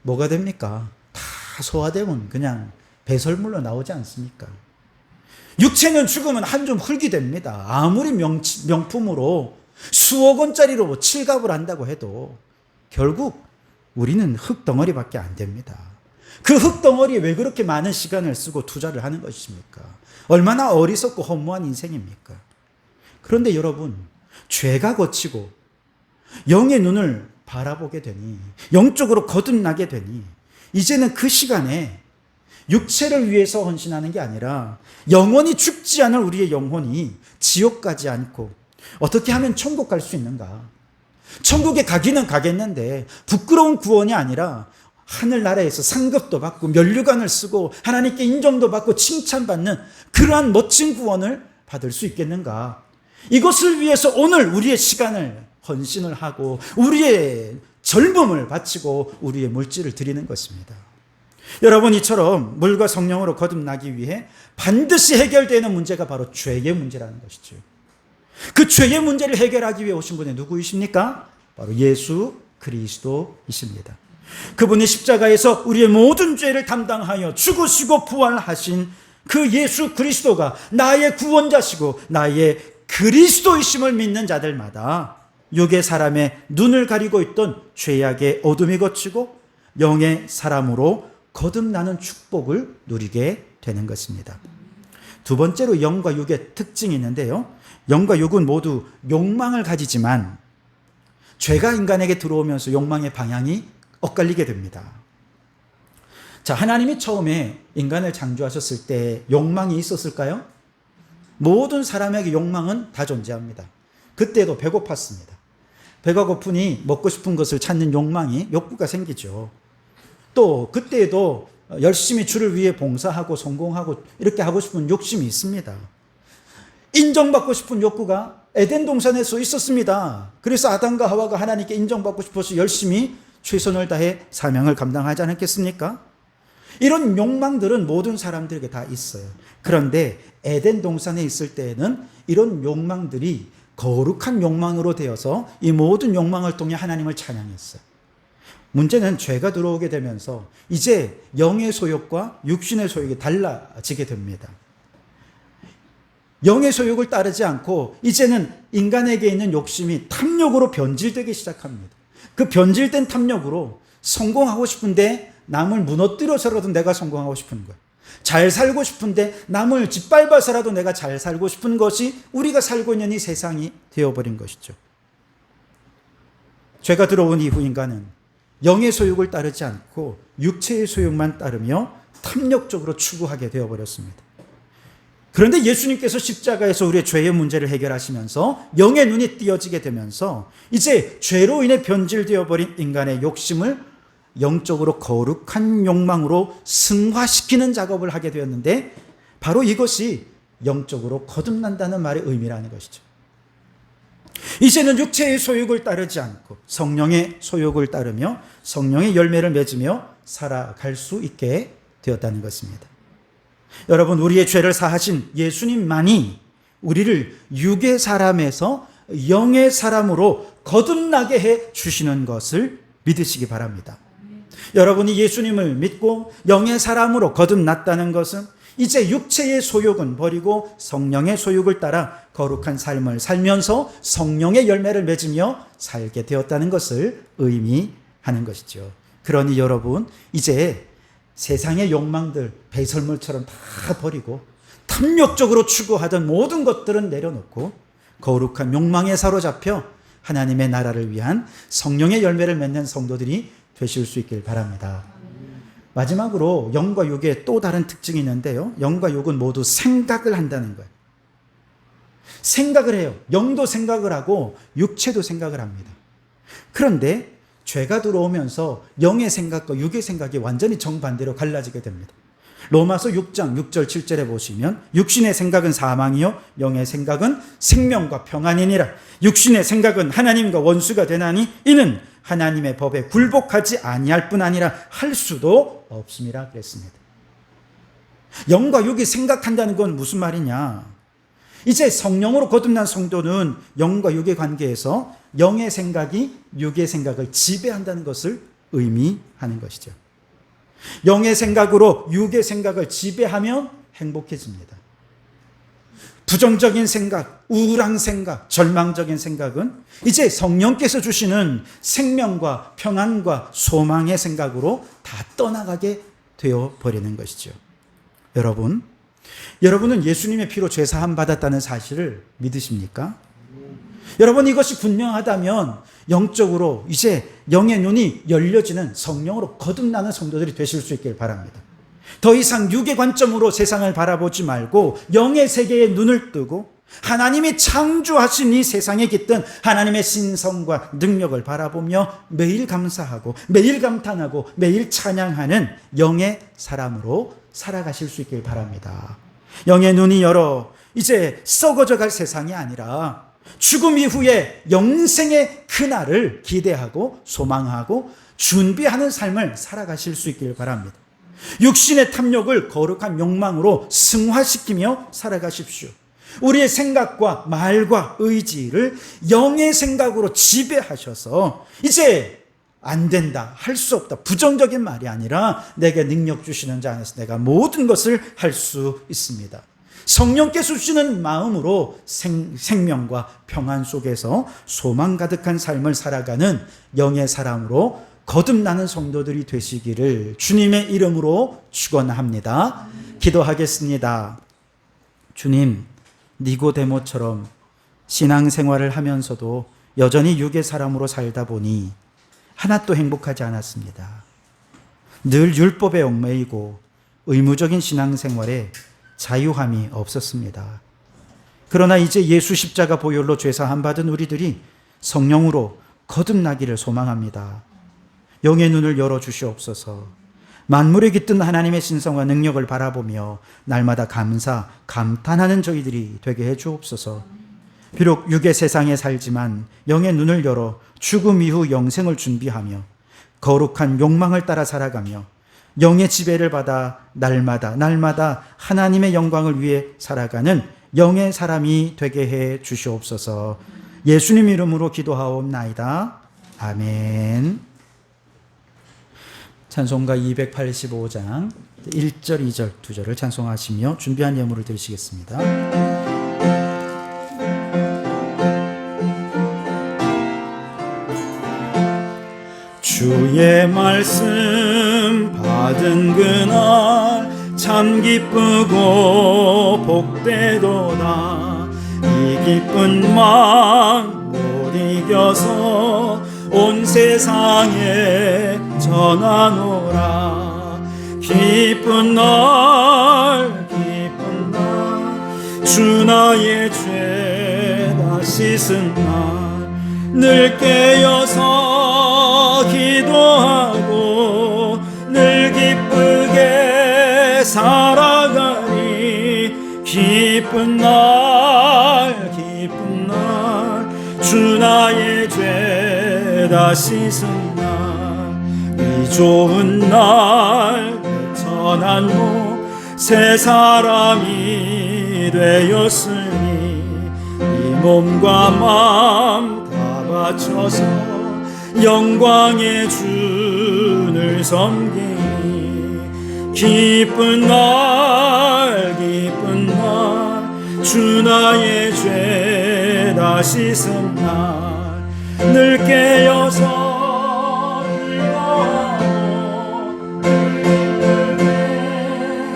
뭐가 됩니까? 다 소화되면 그냥 배설물로 나오지 않습니까? 육체는 죽으면 한 줌 흙이 됩니다. 아무리 명품으로 수억 원짜리로 칠갑을 한다고 해도 결국 우리는 흙덩어리밖에 안 됩니다. 그 흙덩어리에 왜 그렇게 많은 시간을 쓰고 투자를 하는 것입니까? 얼마나 어리석고 허무한 인생입니까? 그런데 여러분, 죄가 거치고 영의 눈을 바라보게 되니, 영적으로 거듭나게 되니, 이제는 그 시간에 육체를 위해서 헌신하는 게 아니라 영원히 죽지 않을 우리의 영혼이 지옥 가지 않고 어떻게 하면 천국 갈 수 있는가? 천국에 가기는 가겠는데 부끄러운 구원이 아니라 하늘나라에서 상급도 받고 면류관을 쓰고 하나님께 인정도 받고 칭찬받는 그러한 멋진 구원을 받을 수 있겠는가? 이것을 위해서 오늘 우리의 시간을 헌신을 하고 우리의 젊음을 바치고 우리의 물질을 드리는 것입니다. 여러분, 이처럼 물과 성령으로 거듭나기 위해 반드시 해결되는 문제가 바로 죄의 문제라는 것이죠. 그 죄의 문제를 해결하기 위해 오신 분이 누구이십니까? 바로 예수 그리스도이십니다. 그분이 십자가에서 우리의 모든 죄를 담당하여 죽으시고 부활하신 그 예수 그리스도가 나의 구원자시고 나의 그리스도이심을 믿는 자들마다 육의 사람의 눈을 가리고 있던 죄악의 어둠이 걷히고 영의 사람으로 거듭나는 축복을 누리게 되는 것입니다. 두 번째로 영과 육의 특징이 있는데요. 영과 육은 모두 욕망을 가지지만 죄가 인간에게 들어오면서 욕망의 방향이 엇갈리게 됩니다. 자, 하나님이 처음에 인간을 창조하셨을 때 욕망이 있었을까요? 모든 사람에게 욕망은 다 존재합니다. 그때도 배고팠습니다. 배가 고프니 먹고 싶은 것을 찾는 욕구가 생기죠. 또 그때에도 열심히 주를 위해 봉사하고 성공하고 이렇게 하고 싶은 욕심이 있습니다. 인정받고 싶은 욕구가 에덴 동산에서 있었습니다. 그래서 아담과 하와가 하나님께 인정받고 싶어서 열심히 최선을 다해 사명을 감당하지 않았겠습니까? 이런 욕망들은 모든 사람들에게 다 있어요. 그런데 에덴 동산에 있을 때에는 이런 욕망들이 거룩한 욕망으로 되어서 이 모든 욕망을 통해 하나님을 찬양했어요. 문제는 죄가 들어오게 되면서 이제 영의 소욕과 육신의 소욕이 달라지게 됩니다. 영의 소욕을 따르지 않고 이제는 인간에게 있는 욕심이 탐욕으로 변질되기 시작합니다. 그 변질된 탐욕으로 성공하고 싶은데 남을 무너뜨려서라도 내가 성공하고 싶은 거예요. 잘 살고 싶은데 남을 짓밟아서라도 내가 잘 살고 싶은 것이 우리가 살고 있는 이 세상이 되어버린 것이죠. 죄가 들어온 이후 인간은 영의 소욕을 따르지 않고 육체의 소욕만 따르며 탐욕적으로 추구하게 되어버렸습니다. 그런데 예수님께서 십자가에서 우리의 죄의 문제를 해결하시면서 영의 눈이 띄어지게 되면서 이제 죄로 인해 변질되어 버린 인간의 욕심을 영적으로 거룩한 욕망으로 승화시키는 작업을 하게 되었는데, 바로 이것이 영적으로 거듭난다는 말의 의미라는 것이죠. 이제는 육체의 소욕을 따르지 않고 성령의 소욕을 따르며 성령의 열매를 맺으며 살아갈 수 있게 되었다는 것입니다. 여러분, 우리의 죄를 사하신 예수님만이 우리를 육의 사람에서 영의 사람으로 거듭나게 해 주시는 것을 믿으시기 바랍니다. 여러분이 예수님을 믿고 영의 사람으로 거듭났다는 것은 이제 육체의 소욕은 버리고 성령의 소욕을 따라 거룩한 삶을 살면서 성령의 열매를 맺으며 살게 되었다는 것을 의미하는 것이죠. 그러니 여러분, 이제 세상의 욕망들 배설물처럼 다 버리고 탐욕적으로 추구하던 모든 것들은 내려놓고 거룩한 욕망에 사로잡혀 하나님의 나라를 위한 성령의 열매를 맺는 성도들이 되실 수 있길 바랍니다. 마지막으로 영과 육의 또 다른 특징이 있는데요. 영과 육은 모두 생각을 한다는 거예요. 생각을 해요. 영도 생각을 하고 육체도 생각을 합니다. 그런데 죄가 들어오면서 영의 생각과 육의 생각이 완전히 정반대로 갈라지게 됩니다. 로마서 6장 6절 7절에 보시면 육신의 생각은 사망이요 영의 생각은 생명과 평안이니라. 육신의 생각은 하나님과 원수가 되나니 이는 하나님의 법에 굴복하지 아니할 뿐 아니라 할 수도 없음이라 그랬습니다. 영과 육이 생각한다는 건 무슨 말이냐? 이제 성령으로 거듭난 성도는 영과 육의 관계에서 영의 생각이 육의 생각을 지배한다는 것을 의미하는 것이죠. 영의 생각으로 육의 생각을 지배하면 행복해집니다. 부정적인 생각, 우울한 생각, 절망적인 생각은 이제 성령께서 주시는 생명과 평안과 소망의 생각으로 다 떠나가게 되어버리는 것이죠. 여러분은 예수님의 피로 죄사함 받았다는 사실을 믿으십니까? 여러분, 이것이 분명하다면 영적으로 이제 영의 눈이 열려지는 성령으로 거듭나는 성도들이 되실 수 있길 바랍니다. 더 이상 육의 관점으로 세상을 바라보지 말고 영의 세계에 눈을 뜨고 하나님이 창조하신 이 세상에 깃든 하나님의 신성과 능력을 바라보며 매일 감사하고 매일 감탄하고 매일 찬양하는 영의 사람으로 살아가실 수 있길 바랍니다. 영의 눈이 열어 이제 썩어져 갈 세상이 아니라 죽음 이후에 영생의 그날을 기대하고 소망하고 준비하는 삶을 살아가실 수 있길 바랍니다. 육신의 탐욕을 거룩한 욕망으로 승화시키며 살아가십시오. 우리의 생각과 말과 의지를 영의 생각으로 지배하셔서 이제 안 된다, 할 수 없다, 부정적인 말이 아니라 내게 능력 주시는 자 안에서 내가 모든 것을 할 수 있습니다. 성령께서 주시는 마음으로 생명과 평안 속에서 소망 가득한 삶을 살아가는 영의 사람으로 거듭나는 성도들이 되시기를 주님의 이름으로 축원합니다. 기도하겠습니다. 주님, 니고데모처럼 신앙생활을 하면서도 여전히 육의 사람으로 살다 보니 하나도 행복하지 않았습니다. 늘 율법에 얽매이고 의무적인 신앙생활에 자유함이 없었습니다. 그러나 이제 예수 십자가 보혈로 죄사함 받은 우리들이 성령으로 거듭나기를 소망합니다. 영의 눈을 열어주시옵소서. 만물에 깃든 하나님의 신성과 능력을 바라보며 날마다 감탄하는 저희들이 되게 해 주옵소서. 비록 육의 세상에 살지만 영의 눈을 열어 죽음 이후 영생을 준비하며 거룩한 욕망을 따라 살아가며 영의 지배를 받아 날마다 하나님의 영광을 위해 살아가는 영의 사람이 되게 해 주시옵소서. 예수님 이름으로 기도하옵나이다. 아멘. 찬송가 285장 1절, 2절, 2절을 찬송하시며 준비한 예물을 드리시겠습니다. 주의 말씀 받은 그날 참 기쁘고 복되도다. 이 기쁜 마음 못 이겨서 온 세상에 전하노라. 기쁜 날 주 나의 죄 다 씻은 날 늘 깨어서 기도하고 늘 기쁘게 살아가니 기쁜 날 주 나의 죄 다 씻은 날 이 좋은 날 전한 새 사람이 되었으니 이 몸과 마음 다 바쳐서 영광의 주를 섬기니 기쁜 날 주 나의 죄 다 씻은 날 늘 깨어서 기도하고 기쁘게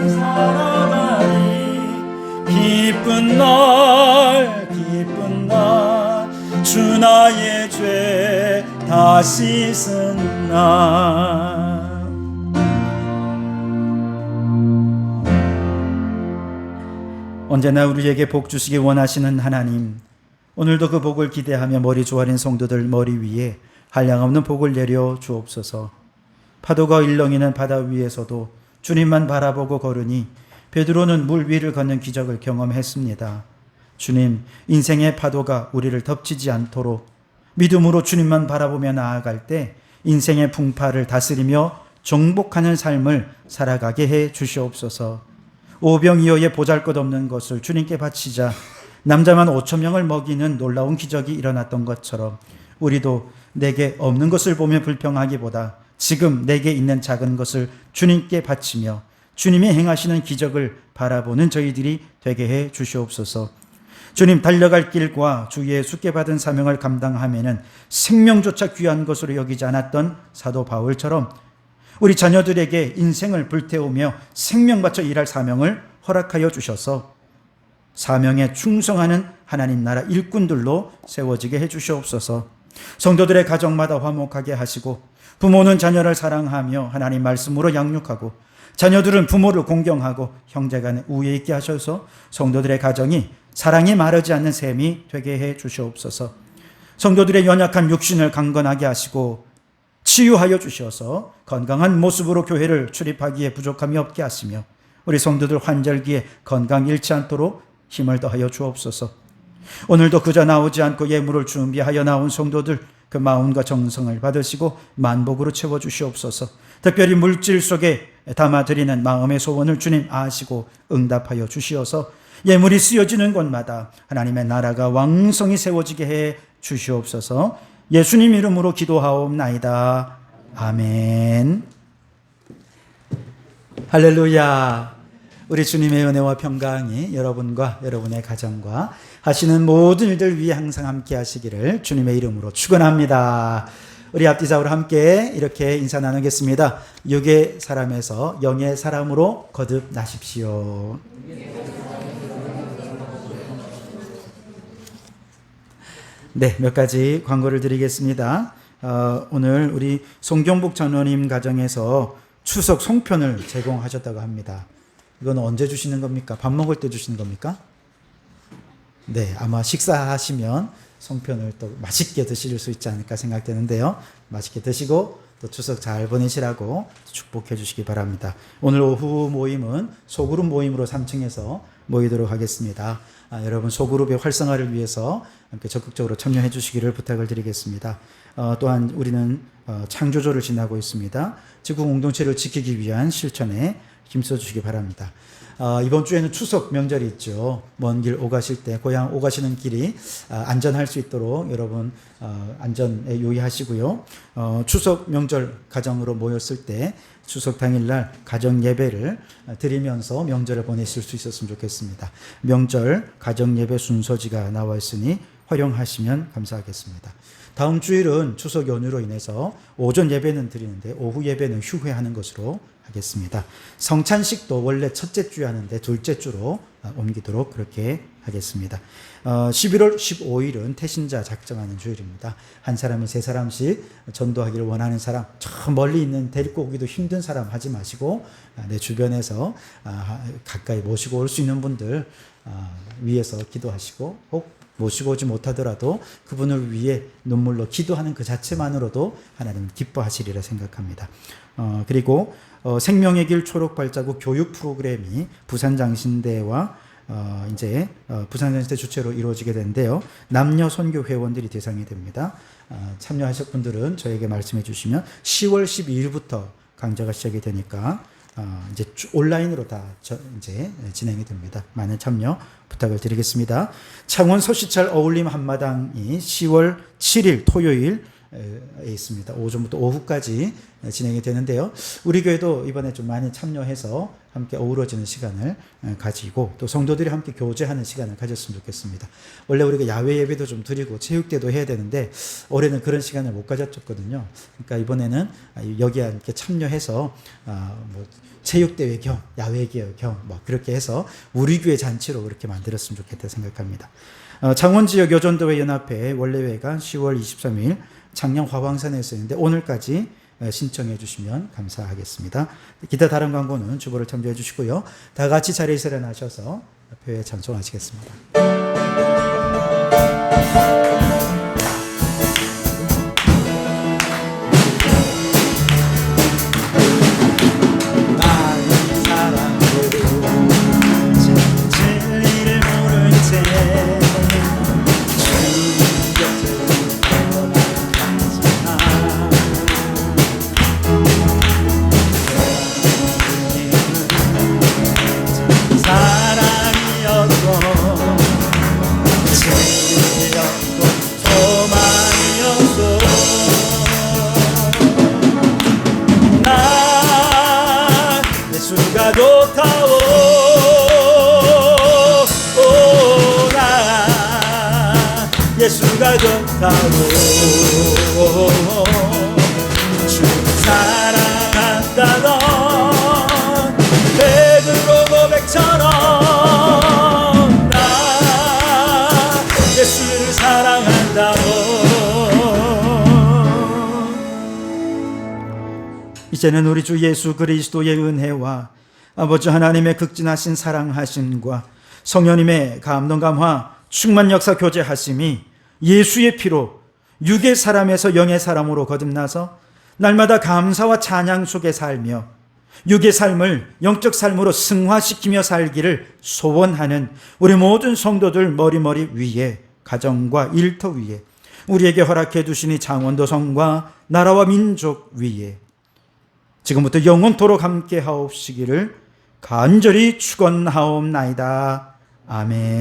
살아가니 기쁜 날 주 나의 죄 다 씻은 날. 언제나 우리에게 복 주시기 원하시는 하나님, 오늘도 그 복을 기대하며 머리 조아린 성도들 머리 위에 한량없는 복을 내려 주옵소서. 파도가 일렁이는 바다 위에서도 주님만 바라보고 걸으니 베드로는 물 위를 걷는 기적을 경험했습니다. 주님, 인생의 파도가 우리를 덮치지 않도록 믿음으로 주님만 바라보며 나아갈 때 인생의 풍파를 다스리며 정복하는 삶을 살아가게 해 주시옵소서. 오병이어의 보잘것없는 것을 주님께 바치자 남자만 5,000명을 먹이는 놀라운 기적이 일어났던 것처럼 우리도 내게 없는 것을 보며 불평하기보다 지금 내게 있는 작은 것을 주님께 바치며 주님이 행하시는 기적을 바라보는 저희들이 되게 해 주시옵소서. 주님, 달려갈 길과 주의 суд게 받은 사명을 감당하면은 생명조차 귀한 것으로 여기지 않았던 사도 바울처럼 우리 자녀들에게 인생을 불태우며 생명 바쳐 일할 사명을 허락하여 주셔서 사명에 충성하는 하나님 나라 일꾼들로 세워지게 해 주시옵소서. 성도들의 가정마다 화목하게 하시고 부모는 자녀를 사랑하며 하나님 말씀으로 양육하고 자녀들은 부모를 공경하고 형제간에 우애 있게 하셔서 성도들의 가정이 사랑이 마르지 않는 셈이 되게 해 주시옵소서. 성도들의 연약한 육신을 강건하게 하시고 치유하여 주셔서 건강한 모습으로 교회를 출입하기에 부족함이 없게 하시며 우리 성도들 환절기에 건강 잃지 않도록 힘을 더하여 주옵소서. 오늘도 그저 나오지 않고 예물을 준비하여 나온 성도들 그 마음과 정성을 받으시고 만복으로 채워주시옵소서. 특별히 물질 속에 담아드리는 마음의 소원을 주님 아시고 응답하여 주시어서 예물이 쓰여지는 곳마다 하나님의 나라가 왕성히 세워지게 해 주시옵소서. 예수님 이름으로 기도하옵나이다. 아멘. 할렐루야. 우리 주님의 은혜와 평강이 여러분과 여러분의 가정과 하시는 모든 일들 위해 항상 함께 하시기를 주님의 이름으로 축원합니다. 우리 앞뒤좌우로 함께 이렇게 인사 나누겠습니다. 육의 사람에서 영의 사람으로 거듭나십시오. 네, 몇 가지 광고를 드리겠습니다. 오늘 우리 송경복 장로님 가정에서 추석 송편을 제공하셨다고 합니다. 이건 언제 주시는 겁니까? 밥 먹을 때 주시는 겁니까? 네, 아마 식사하시면 송편을 또 맛있게 드실 수 있지 않을까 생각되는데요. 맛있게 드시고 또 추석 잘 보내시라고 축복해 주시기 바랍니다. 오늘 오후 모임은 소그룹 모임으로 3층에서 모이도록 하겠습니다. 여러분 소그룹의 활성화를 위해서 함께 적극적으로 참여해 주시기를 부탁을 드리겠습니다. 또한 우리는 창조조를 지나고 있습니다. 지구 공동체를 지키기 위한 실천에 힘써 주시기 바랍니다. 이번 주에는 추석 명절이 있죠. 먼 길 오가실 때 고향 오가시는 길이 안전할 수 있도록 여러분 안전에 유의하시고요. 추석 명절 가정으로 모였을 때 추석 당일날 가정 예배를 드리면서 명절을 보내실 수 있었으면 좋겠습니다. 명절 가정 예배 순서지가 나와 있으니 활용하시면 감사하겠습니다. 다음 주일은 추석 연휴로 인해서 오전 예배는 드리는데 오후 예배는 휴회하는 것으로 하겠습니다. 성찬식도 원래 첫째 주에 하는데 둘째 주로 옮기도록 그렇게 하겠습니다. 11월 15일은 태신자 작정하는 주일입니다. 한 사람이 세 사람씩 전도하기를 원하는 사람, 저 멀리 있는 데리고 오기도 힘든 사람 하지 마시고 내 주변에서 가까이 모시고 올 수 있는 분들 위해서 기도하시고 혹 모시고 오지 못하더라도 그분을 위해 눈물로 기도하는 그 자체만으로도 하나님은 기뻐하시리라 생각합니다. 그리고 생명의 길 초록발자국 교육 프로그램이 부산장신대와 이제 부산장신대 주최로 이루어지게 되는데요. 남녀 선교 회원들이 대상이 됩니다. 참여하실 분들은 저에게 말씀해 주시면 10월 12일부터 강좌가 시작이 되니까 이제 온라인으로 다 이제 진행이 됩니다. 많은 참여 부탁을 드리겠습니다. 창원 서시찰 어울림 한마당이 10월 7일 토요일에 있습니다. 오전부터 오후까지 진행이 되는데요. 우리 교회도 이번에 좀 많이 참여해서 함께 어우러지는 시간을 가지고 또 성도들이 함께 교제하는 시간을 가졌으면 좋겠습니다. 원래 우리가 야외 예배도 좀 드리고 체육대도 해야 되는데 올해는 그런 시간을 못 가졌거든요. 그러니까 이번에는 여기에 함께 참여해서 뭐 체육대회 겸 야외 겸 뭐 그렇게 해서 우리 교회 잔치로 그렇게 만들었으면 좋겠다 생각합니다. 창원 지역 여전도회 연합회 원래회가 10월 23일 창녕 화왕산에서 있는데 오늘까지 신청해 주시면 감사하겠습니다. 기타 다른 광고는 주보를 참조해 주시고요. 다 같이 자리에서 일어나셔서 표에 찬송하시겠습니다. 예수가 좋다고 주 사랑한다던 베드로 고백처럼 나 예수를 사랑한다고. 이제는 우리 주 예수 그리스도의 은혜와 아버지 하나님의 극진하신 사랑하심과 성령님의 감동 감화 충만 역사 교제하심이 예수의 피로 육의 사람에서 영의 사람으로 거듭나서 날마다 감사와 찬양 속에 살며 육의 삶을 영적 삶으로 승화시키며 살기를 소원하는 우리 모든 성도들 머리머리 위에 가정과 일터 위에 우리에게 허락해 두시니 창원도 성과 나라와 민족 위에 지금부터 영원토록 함께 하옵시기를 간절히 축원하옵나이다. 아멘.